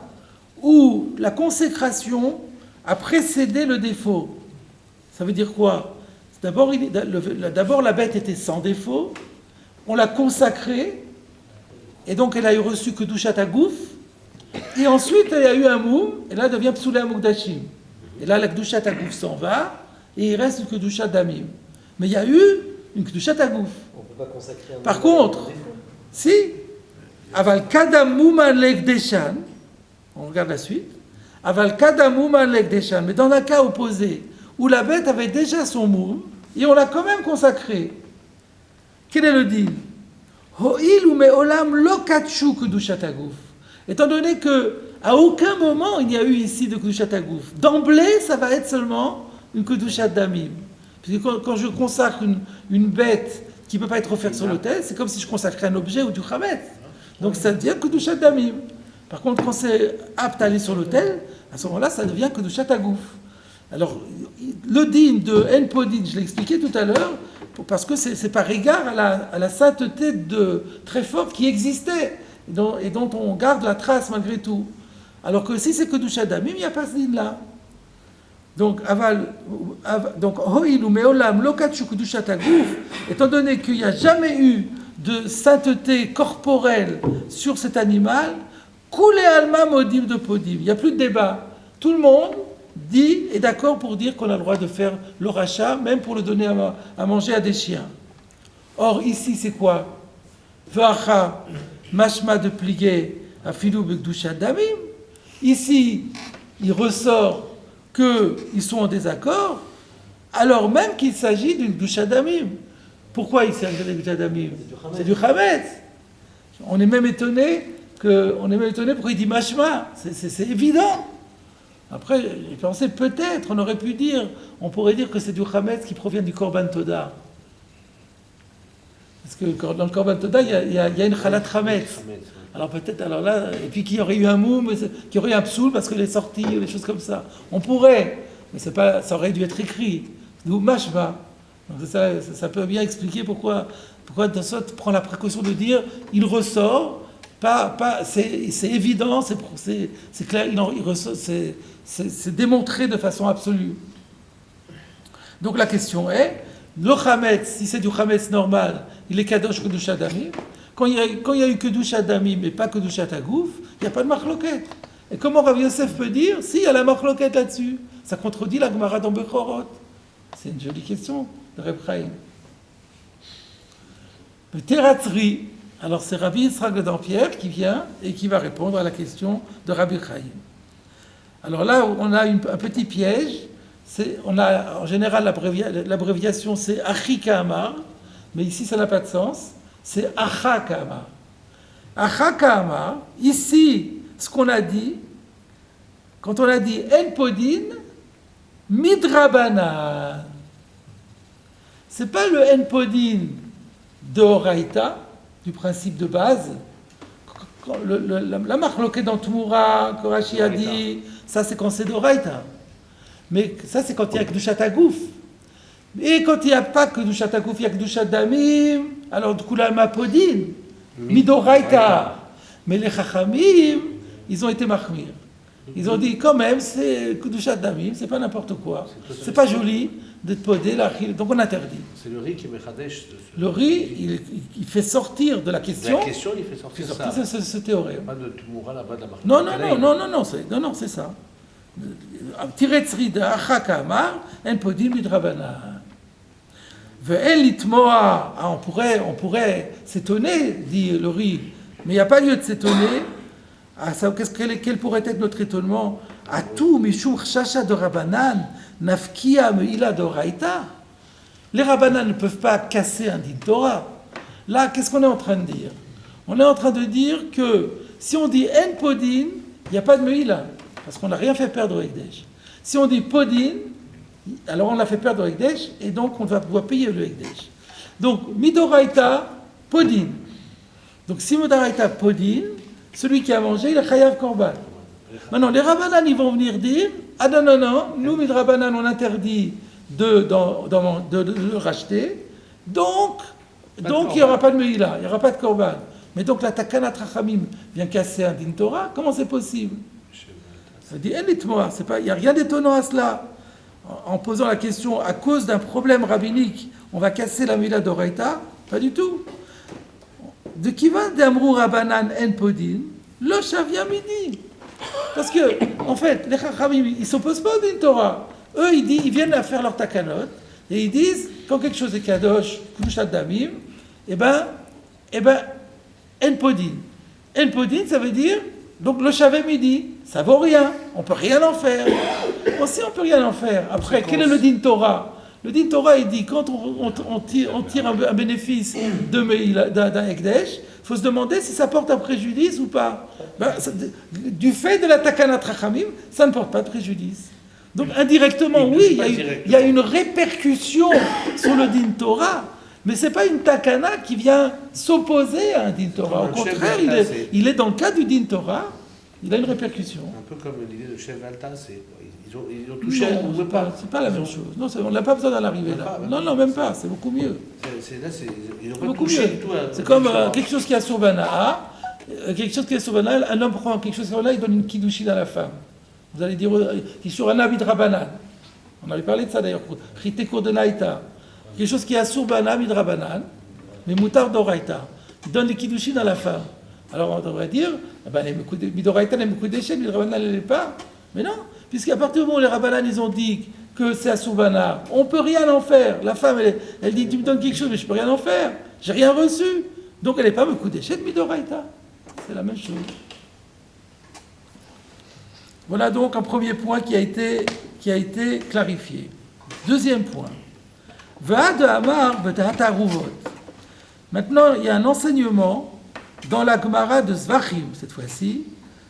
où la consécration a précédé le défaut. Ça veut dire quoi? D'abord, la bête était sans défaut, on l'a consacrée, et donc elle a eu reçu que Douchat Agouf, et ensuite elle a eu un moum, et là elle devient Psoulé Amugdashim. Et là la Douchat Agouf s'en va, et il reste une Kedushat Damim. Mais il y a eu une Kedushat Agouf. On ne peut pas consacrer un Par contre, si, Aval Kadam Mouman Lekdeshan, on regarde la suite, Aval Kadam Mouman Lekdeshan, mais dans un cas opposé, où la bête avait déjà son moum, et on l'a quand même consacrée. Quel est le deal? Ho'il ou me'olam lo katshu kedushat hagouf. Étant donné que à aucun moment il n'y a eu ici de kedushat hagouf. D'emblée, ça va être seulement une kedushat damim. Puisque quand je consacre une bête qui ne peut pas être offerte sur l'autel, c'est comme si je consacrais un objet ou du chametz. Donc ça devient kedushat damim. Par contre, quand c'est apte à aller sur l'autel, à ce moment-là, ça devient kedushat hagouf. Alors, le din de Enpodin, je l'ai expliqué tout à l'heure, parce que c'est par égard à la sainteté très forte qui existait, et dont on garde la trace malgré tout. Alors que si c'est que Kedushat Damim, il n'y a pas ce din-là. Donc, Ho'il ou Me'olam Lokatshu Kedushat Hagouf, étant donné qu'il n'y a jamais eu de sainteté corporelle sur cet animal, Koulé Alma Modim de Podim, il n'y a plus de débat. Tout le monde dit est d'accord pour dire qu'on a le droit de faire le rachat, même pour le donner à manger à des chiens. Or, ici, c'est quoi? V'acha, mashma de plier, afilou bekdushat damim. Ici, il ressort qu'ils sont en désaccord, alors même qu'il s'agit d'une kdushat damim. Pourquoi il s'agit d'une kdushat damim? C'est du chametz. On est même étonné pourquoi il dit mashma. C'est évident. Après, j'ai pensé peut-être, on pourrait dire que c'est du chametz qui provient du korban toda. Parce que dans le korban toda, il y a une chalat chametz. Alors peut-être, alors là, et puis qu'il y aurait eu un moum, qu'il y aurait eu un psoul parce que les sorties, ou des choses comme ça. On pourrait, mais c'est pas, ça aurait dû être écrit. D'où mashma. Donc ça peut bien expliquer pourquoi Tosfot prend la précaution de dire il ressort, c'est évident, c'est clair, il ressort, c'est démontré de façon absolue. Donc la question est, le chametz, si c'est du chametz normal, il est kadosh kedushat damim. Quand il y a eu kedushat damim mais pas kedushat agouf, il n'y a pas de marloquette. Et comment Rav Yosef peut dire si il y a la marloquette là-dessus? Ça contredit la Gemara dans Bechorot. C'est une jolie question de Reb Chaim. Le Teratzri, alors c'est Rabbi Yitzhak Dampierre qui vient et qui va répondre à la question de Rabbi Chaim. Alors là, on a un petit piège. On a en général l'abréviation c'est Achika Amar, mais ici ça n'a pas de sens. C'est Achaka Amar. Achaka Amar, ici, ce qu'on a dit, quand on a dit En Podin, Midrabanan. C'est pas le En Podin de Horaïta, du principe de base. La marloquée dans Tmoura, que Rashi a dit, ça c'est quand c'est d'Horaïta. Mais ça c'est quand il y a Kedushat Agouf. Et quand il n'y a pas Kedushat Agouf, il y a Kedushat Damim, alors du coup là, Mapodin, Midoraïta. Mais les Chachamim, ils ont été mahmir. Ils ont dit quand même, c'est Kedushat Damim, c'est pas n'importe quoi. C'est pas joli d'être podé, donc on interdit. C'est le riz qui me chadesh. Le riz, il fait sortir de la question. La question, il fait sortir ça. Ce théorème. Pas de Tmoura là-bas de la marque. Non, c'est ça. Tiretzri de Achaka Amar, En Podim Midrabanan. Ve'en litmoa, on pourrait s'étonner, dit le riz, mais il n'y a pas lieu de s'étonner. Quel pourrait être notre étonnement? À tout, Mishur Chacha de Rabanan, Nafkia Meila de Raïta. Les Rabanan ne peuvent pas casser un din Torah. Là, qu'est-ce qu'on est en train de dire? On est en train de dire que si on dit En Podin, il n'y a pas de Meila, parce qu'on n'a rien fait perdre au Ekdesh. Si on dit Podin, alors on l'a fait perdre au Ekdesh, et donc on va pouvoir payer le Ekdesh. Donc, Midoraïta, Podin. Donc, si Midoraïta, Podin, celui qui a mangé, il est Chayav Korban. Maintenant, les Rabbanan, ils vont venir dire, ah non, nous, Midrabanan, on interdit de le racheter, donc il n'y aura pas de Meila, il n'y aura pas de Korban. Mais donc la Takana Trachamim vient casser un din Torah, comment c'est possible? Ça dit, il n'y a rien d'étonnant à cela. En posant la question, à cause d'un problème rabbinique, on va casser la Meila d'Oraïta? Pas du tout. De qui va d'Amrou Rabbanan en Podin, le Shavia Midi. Parce que, en fait, les Chachamim, ils ne s'opposent pas au din Torah. Eux, ils viennent à faire leur takanot, et ils disent, quand quelque chose est kadosh, Kedushat Damim, En Podin. En Podin, ça veut dire, donc le Shavia Midi, ça vaut rien, on ne peut rien en faire. Aussi, on ne peut rien en faire. Après, quel est le din Torah? Le din Torah, il dit, quand on tire un bénéfice d'un Ekdesh, il faut se demander si ça porte un préjudice ou pas. Du fait de la Takana Trachamim, ça ne porte pas de préjudice. Donc indirectement, oui, il y a une répercussion sur le din Torah, mais ce n'est pas une Takana qui vient s'opposer à un din Torah. Au contraire, il est dans le cas du din Torah, il a une répercussion. Un peu comme l'idée de Chef Valta, ils ont touché non, c'est pas la même chose. Non, on n'a pas besoin d'en arriver là. Non, même pas, c'est beaucoup mieux. Ils ont beaucoup touché mieux. tout. C'est comme quelque chose qui est sur Banaa, un homme prend quelque chose sur Banaa, il donne une kiddushin à la femme. Vous allez dire, qui est sur un habit de Rabbanan. On avait parlé de ça d'ailleurs, Chitekour de Naïta. Quelque chose qui est sur Banaa, midrabanan, mais moutar d'Oraïta. Il donne les kiddushin à la femme. Alors on devrait dire, midoraïta n'est beaucoup d'échec, midrabanan ne l'est pas. Mais non, puisqu'à partir du moment où les Rabbanan ils ont dit que c'est à Soubana, on ne peut rien en faire. La femme, elle dit, tu me donnes quelque chose, mais je ne peux rien en faire. J'ai rien reçu. Donc elle n'est pas beaucoup d'échec, midoraïta. C'est la même chose. Voilà donc un premier point qui a été clarifié. Deuxième point. Va'ad Amar b'ta'ata Ruvot. Maintenant, il y a un enseignement dans la Gemara de Zvachim, cette fois-ci,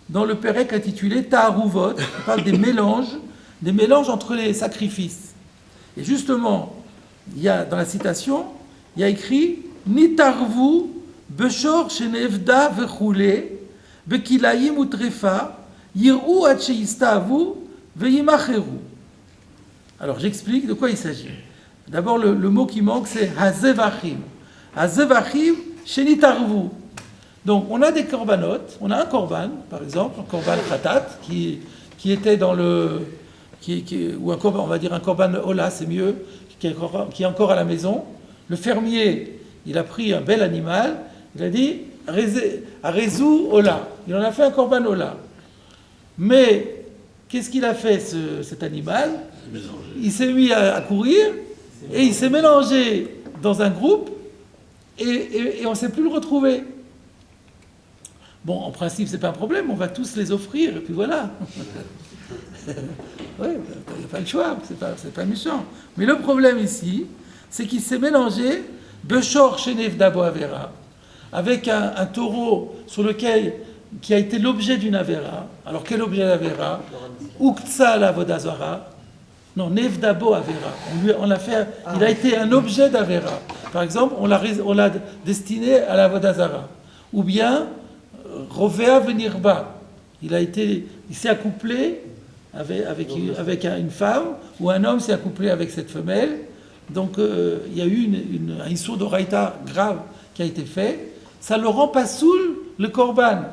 dans le Pérec intitulé Ta'aruvot. On parle des mélanges entre les sacrifices. Et justement, dans la citation, il y a écrit Nitarvu beshor shenevda vechule Bekilaim utrefa, yir'u ad sheyistavu, veyimacheru. Alors j'explique de quoi il s'agit. D'abord, le mot qui manque, c'est hazevachim. Hazevachim, shenitarvu. Donc, on a des corbanotes, on a un korban, par exemple, un korban khatat, qui était dans le... ou un korban, on va dire un korban ola, c'est mieux, qui est encore à la maison. Le fermier, il a pris un bel animal, il a dit, Arezu ola. Il en a fait un korban ola. Mais, qu'est-ce qu'il a fait, cet animal? Il s'est mis à courir, et il s'est mélangé dans un groupe, et on ne sait plus le retrouver. Bon, en principe, c'est pas un problème, on va tous les offrir, et puis voilà. Oui, il n'y a pas le choix, c'est pas méchant. Mais le problème ici, c'est qu'il s'est mélangé Bechor Shenev Dabo Avera, avec un taureau sur lequel, qui a été l'objet d'une Avera. Alors, quel objet d'Avera? Uktsa la Vodazara. Non, Nev Dabo Avera. On l'a fait, il a été un objet d'Avera. Par exemple, on l'a destiné à la Vodazara. Ou bien, Rovea Venirba. Il s'est accouplé avec une femme, ou un homme s'est accouplé avec cette femelle. Donc il y a eu un issur d'oraïta grave qui a été fait. Ça le rend pas saoul, le korban.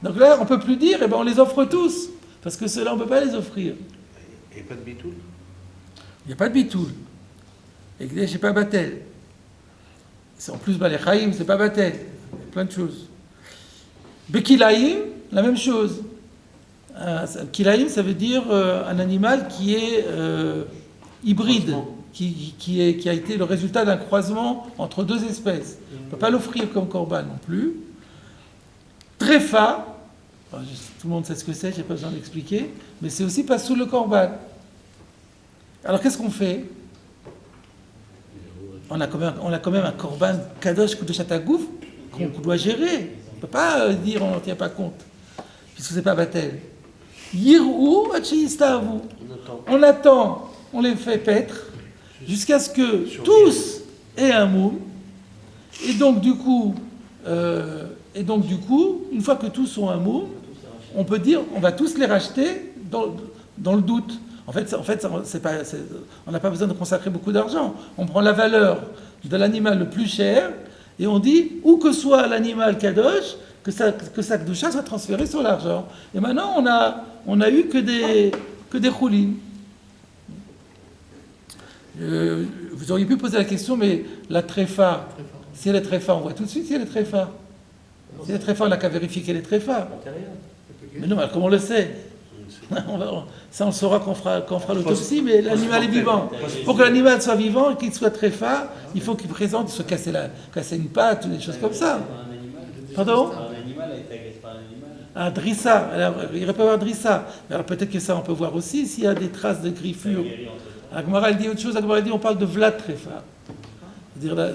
Donc là, on ne peut plus dire, on les offre tous. Parce que ceux-là, on ne peut pas les offrir. Et pas de bitoul? Il n'y a pas de bitoul. Et je sais pas batel. En plus, les chaïm, c'est pas batel. Plein de choses. Bekilaïm, la même chose. Kilaïm, ça veut dire un animal qui est hybride, qui a été le résultat d'un croisement entre deux espèces. On ne peut pas l'offrir comme korban non plus. Tréfa, tout le monde sait ce que c'est, je n'ai pas besoin d'expliquer, mais c'est aussi pas sous le korban. Alors qu'est-ce qu'on fait? On a quand même un korban kadosh de Chatagouf qu'on doit gérer. On ne peut pas dire on n'en tient pas compte, puisque ce n'est pas batel. Yir'u achiyistavu. On attend, on les fait paître, jusqu'à ce que tous aient un moum. Et donc du coup, une fois que tous ont un moum, on peut dire on va tous les racheter dans le doute. En fait, on n'a pas besoin de consacrer beaucoup d'argent. On prend la valeur de l'animal le plus cher et on dit, où que soit l'animal kadosh, que sa kdusha soit transférée sur l'argent. Et maintenant, on a eu que des choulines. Vous auriez pu poser la question, mais la tréfa, si elle est tréfa, on voit tout de suite si elle est tréfa. Si elle est tréfa, on n'a qu'à vérifier qu'elle est tréfa. Mais non, comment on le sait? Ça, on le saura quand on fera l'autopsie, mais l'animal est vivant. Pour que l'animal soit vivant et qu'il soit tréfa, il faut qu'il présente, il se casse une patte, ou des choses comme ça. Pardon? Un animal a été agressé par un animal. Un drissa. Alors, il aurait pu avoir un drissa. Alors peut-être que ça, on peut voir aussi s'il y a des traces de griffures. Agmara, elle dit autre chose. Agmara, elle dit on parle de Vlad tréfa.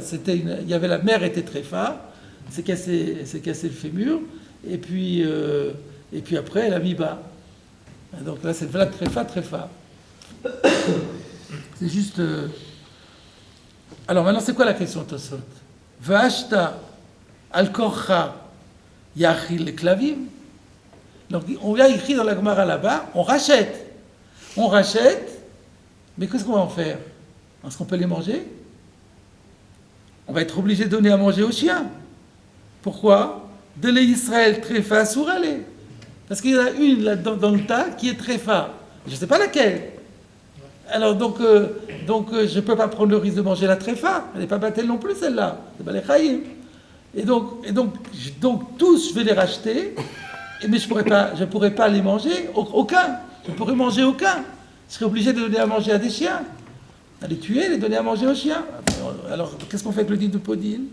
C'est-à-dire, il y avait la mère était tréfa, s'est cassé le fémur, et puis après, elle a mis bas. Donc là, c'est Vlad tréfa. C'est juste. Alors maintenant, c'est quoi la question, Tosot? Vashta al-korcha yachil le klavim. Donc on a écrit dans la Gemara là-bas, on rachète, mais qu'est-ce qu'on va en faire? Est-ce qu'on peut les manger? On va être obligé de donner à manger aux chiens. Pourquoi? De l'Israël tréfa souralé. Parce qu'il y en a une là dans le tas qui est tréfa. Je ne sais pas laquelle. Alors donc je ne peux pas prendre le risque de manger la tréfa. Elle n'est pas battelle non plus celle-là. C'est pas les chaïm. Et donc tous je vais les racheter, mais je pourrais pas les manger. Aucun. Je ne pourrais manger aucun. Je serais obligé de donner à manger à des chiens. À les tuer, les donner à manger aux chiens. Alors qu'est-ce qu'on fait avec le dit de Podine?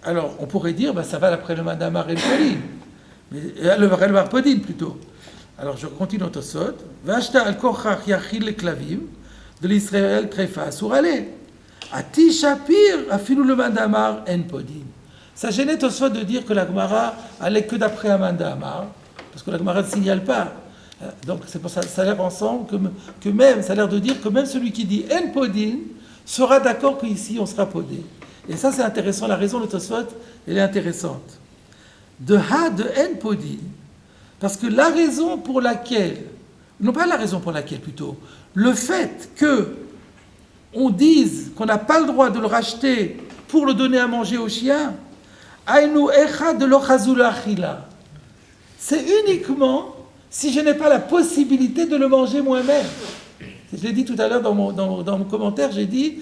Alors on pourrait dire, ça va après le Madamar et le Podine. Le Madamar Podine plutôt. Alors je continue au Tosot. Vashta al-kochach yachil le klavim de l'Israël tréfa souralé. Ati shapir afilu le Madamar en Podine. Ça gênait Tosot de dire que la Gemara allait que d'après un Madamar, parce que la Gemara ne signale pas. Donc c'est pour ça, ça a l'air ensemble que même, ça a l'air de dire que même celui qui dit en Podine sera d'accord qu'ici on sera podé. Et ça c'est intéressant, la raison de Tosot, elle est intéressante. de ha de en podin. Parce que la raison pour laquelle, non pas la raison pour laquelle plutôt, le fait que on dise qu'on n'a pas le droit de le racheter pour le donner à manger aux chiens, aïnou echa de l'ochazul achila. C'est uniquement si je n'ai pas la possibilité de le manger moi-même. Je l'ai dit tout à l'heure dans mon commentaire, j'ai dit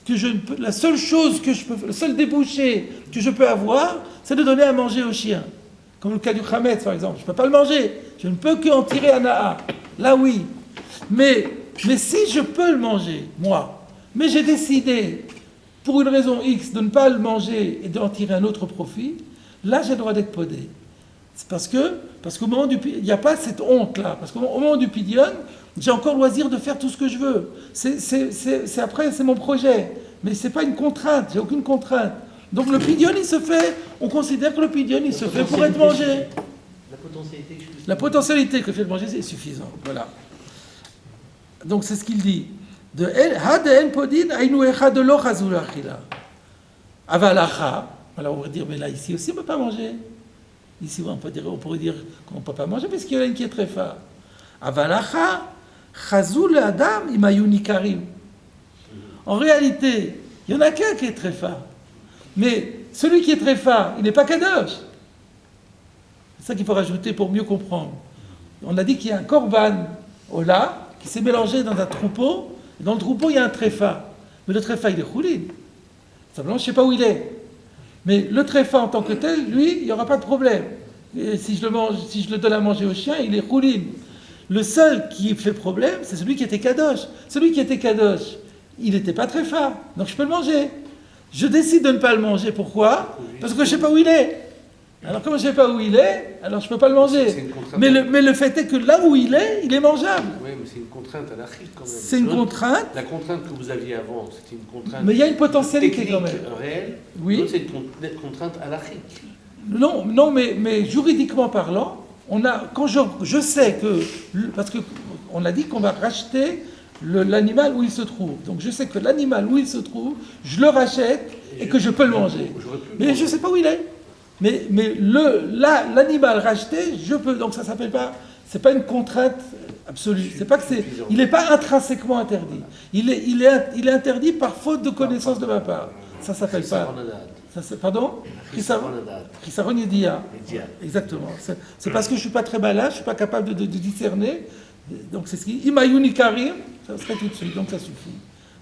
que la seule chose que je peux, le seul débouché que je peux avoir, c'est de donner à manger aux chiens. Comme le cas du chametz, par exemple. Je ne peux pas le manger. Je ne peux qu'en tirer un na'a. Là, oui. Mais si je peux le manger, moi, mais j'ai décidé, pour une raison X, de ne pas le manger et d'en tirer un autre profit, là, j'ai le droit d'être podé. C'est parce qu'au moment du il n'y a pas cette honte-là. Parce qu'au moment du pidyon, j'ai encore le loisir de faire tout ce que je veux. Après, c'est mon projet. Mais ce n'est pas une contrainte. J'ai aucune contrainte. Donc le pidyon, il se fait, on considère que le pidyon, il se fait pour être mangé. La potentialité que fait le manger, c'est suffisant. Voilà. Donc c'est ce qu'il dit. De en podin ainu echa de lo chazul achila. Avalacha. Alors on pourrait dire, mais là, ici aussi, on ne peut pas manger. Ici, on pourrait dire qu'on ne peut pas manger, puisqu'il y en a une qui est très fort. Avalacha, chazul adam imayuni karim. En réalité, il y en a qu'un qui est très fort. Mais celui qui est très fort, il n'est pas kadosh. C'est ça qu'il faut rajouter pour mieux comprendre. On a dit qu'il y a un korban ola qui s'est mélangé dans un troupeau. Et dans le troupeau, il y a un tréfa. Mais le tréfa, il est choulin. Simplement, je ne sais pas où il est. Mais le tréfa en tant que tel, lui, il n'y aura pas de problème. Et si je le donne à manger au chien, il est choulin. Le seul qui fait problème, c'est celui qui était kadosh. Celui qui était kadosh, il n'était pas tréfa. Donc je peux le manger. Je décide de ne pas le manger. Pourquoi ? Parce que je ne sais pas où il est. Alors comme je ne sais pas où il est, alors je ne peux pas le manger. Mais le fait est que là où il est mangeable. Oui, mais c'est une contrainte à l'archive quand même. C'est une contrainte. La contrainte que vous aviez avant, c'était une contrainte. Mais il y a une potentialité quand même. Réelle. Oui. C'est une contrainte à l'archive. Non, mais juridiquement parlant, quand je sais que, parce qu'on a dit qu'on va racheter l'animal où il se trouve. Donc je sais que l'animal où il se trouve, je le rachète et que je peux le manger. Mais je ne sais pas où il est. Mais l'animal racheté, je peux. Donc ça s'appelle pas. C'est pas une contrainte absolue. C'est pas que il n'est pas intrinsèquement interdit. Il est interdit par faute de connaissance de ma part. Ça s'appelle pas. Pardon ? Chisaron Yedia. Exactement. C'est parce que je suis pas très malin, je suis pas capable de discerner. Donc c'est ce qui. Imayuni karim, ça serait tout de suite. Donc ça suffit.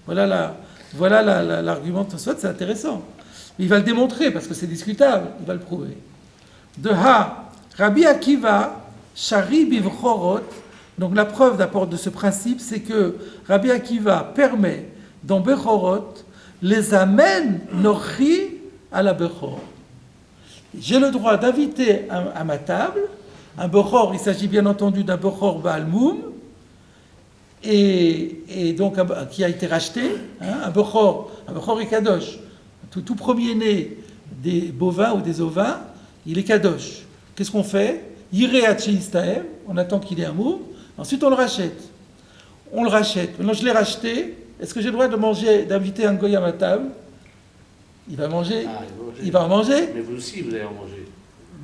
Voilà l'argument de Tosfot, c'est intéressant. Il va le démontrer parce que c'est discutable, il va le prouver. De Ha, Rabbi Akiva, Shari Bivchorot, donc la preuve d'apport de ce principe, c'est que Rabbi Akiva permet dans Bechorot les amène nochi à la Bechor. J'ai le droit d'inviter à ma table un Bechor, il s'agit bien entendu d'un Bechor Baal Moum, et donc qui a été racheté, un Bechor et Kadosh. Tout premier-né des bovins ou des ovins, il est kadosh. Qu'est-ce qu'on fait ? Yireat sheistaem, on attend qu'il ait un mot, ensuite on le rachète. On le rachète. Maintenant je l'ai racheté, est-ce que j'ai le droit d'inviter un goy à ma table ? Il va manger. Il va en manger. Mais vous aussi, vous allez en manger.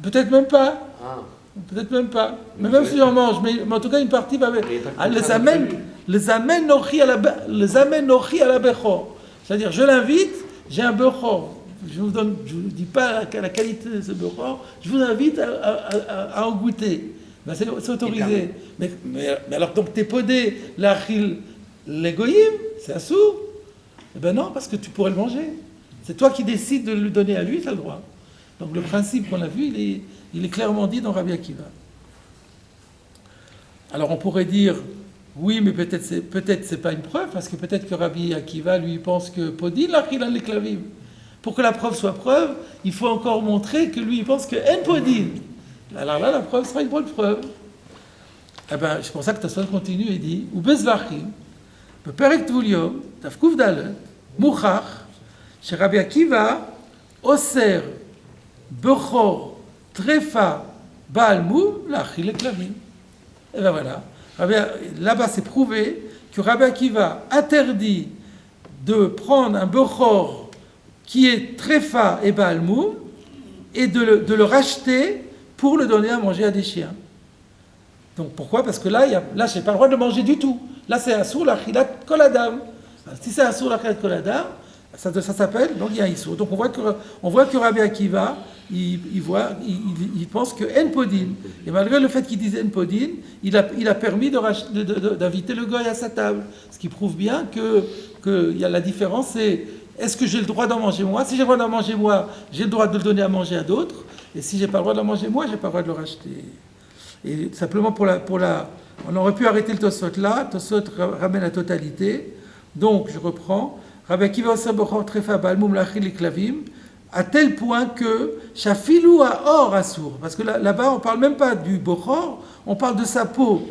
Peut-être même pas. Peut-être même pas. Mais même si j'en mange, mais en tout cas une partie va... Les amène nochi à la bechor. C'est-à-dire je l'invite, j'ai un bechor. Je ne vous dis pas la qualité de ce bechor, je vous invite à en goûter. Ben, c'est autorisé. Mais alors, donc, t'es podé, l'achil, l'égoïm, c'est assourd. Eh ben non, parce que tu pourrais le manger. C'est toi qui décides de le donner à lui, tu as le droit. Donc, le principe qu'on a vu, il est clairement dit dans Rabbi Akiva. Alors, on pourrait dire, oui, mais peut-être c'est pas une preuve, parce que peut-être que Rabbi Akiva, lui, pense que podin, l'achil, l'éclavim. Pour que la preuve soit preuve, il faut encore montrer que lui, il pense que en podin. Alors là, la preuve sera une bonne preuve. Eh ben, c'est pour ça que Tosfot continue et dit ou bezvachim, beperek tvuliom, tafkuf dalet, mouchach, chez Rabbi Akiva, oser, bechor, trefa, baalmou, lachil et klavim. Et ben voilà. Là-bas, c'est prouvé que Rabbi Akiva interdit de prendre un bechor qui est trefa et baalmou, et de le racheter pour le donner à manger à des chiens. Donc pourquoi? Parce que là, je n'ai pas le droit de manger du tout. Là, c'est assour l'achilat kol adam. Si c'est assour l'achilat kol adam, ça s'appelle, donc il y a un issour. Donc on voit que Rabbi Akiva, il pense que en podin. Et malgré le fait qu'il dise en podin, il a permis d'inviter le goy à sa table. Ce qui prouve bien que y a la différence, c'est est-ce que j'ai le droit d'en manger moi? Si j'ai le droit d'en manger moi, j'ai le droit de le donner à manger à d'autres. Et si j'ai pas le droit d'en manger moi, j'ai pas le droit de le racheter. Et simplement on aurait pu arrêter le Tosfot là. Tosfot ramène la totalité. Donc je reprends. Rabbi Akiva osa bochor trefa ba'al mum la'achil liklavim, à tel point que shafilou ha'or assour. Parce que là-bas, on parle même pas du bochor, on parle de sa peau.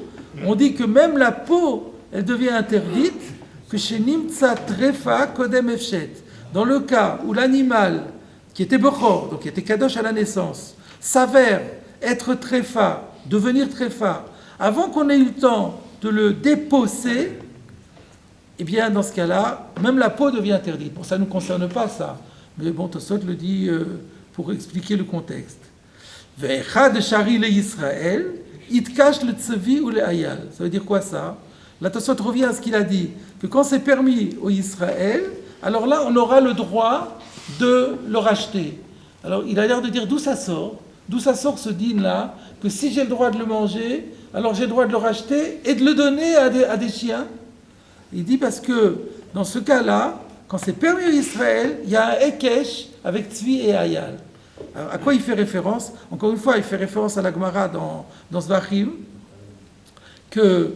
On dit que même la peau, elle devient interdite, que chez nimtsa trefa kodem efshet. Dans le cas où l'animal qui était bochor, donc qui était kadosh à la naissance, s'avère être trefa, devenir trefa, avant qu'on ait eu le temps de le dépecer, eh bien, dans ce cas-là, même la peau devient interdite. Bon, ça ne nous concerne pas, ça. Mais bon, Tosfot le dit pour expliquer le contexte. Ve'echad shari le Yisrael, itkash le tsevi ou le ayal. Ça veut dire quoi, ça? Là, Tosfot revient à ce qu'il a dit, que quand c'est permis au Israël, alors là, on aura le droit de le racheter. Alors, il a l'air de dire d'où ça sort ce din-là, que si j'ai le droit de le manger, alors j'ai le droit de le racheter et de le donner à des chiens. Il dit parce que dans ce cas-là, quand c'est permis à Israël, il y a un Ekesh avec Tzvi et Ayal. Alors, à quoi il fait référence? Encore une fois, il fait référence à la Gemara dans Zvachim, que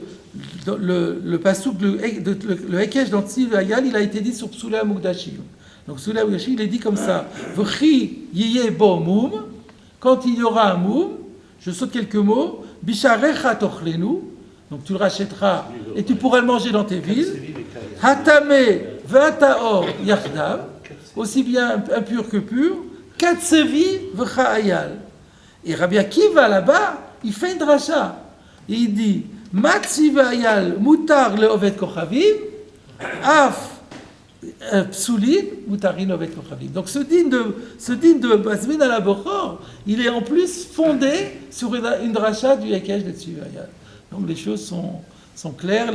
le pasuk, le Ekesh dans Tzvi et Ayal, il a été dit sur Psoulei HaMukdashim. Donc Psoulei HaMukdashim, il est dit comme ça. V'chi yiyeh bo mum, quand il y aura un mum, je saute quelques mots, bisharecha tochlenu, donc tu le rachèteras et tu pourras le manger dans tes villes. Hatame v'ataor yachdav, aussi bien impur que pur. Katsevi v'cha'ayal. Et Rabbi Akiva là-bas, il fait une dracha. Et il dit Matzi v'ayal mutar le'ovet kochavim, af psulin mutarin ovet kochavim. Donc ce din de Basmin à la Bochor, il est en plus fondé sur une dracha du Yekesh de Tzvi v'ayal. Donc les choses sont claires.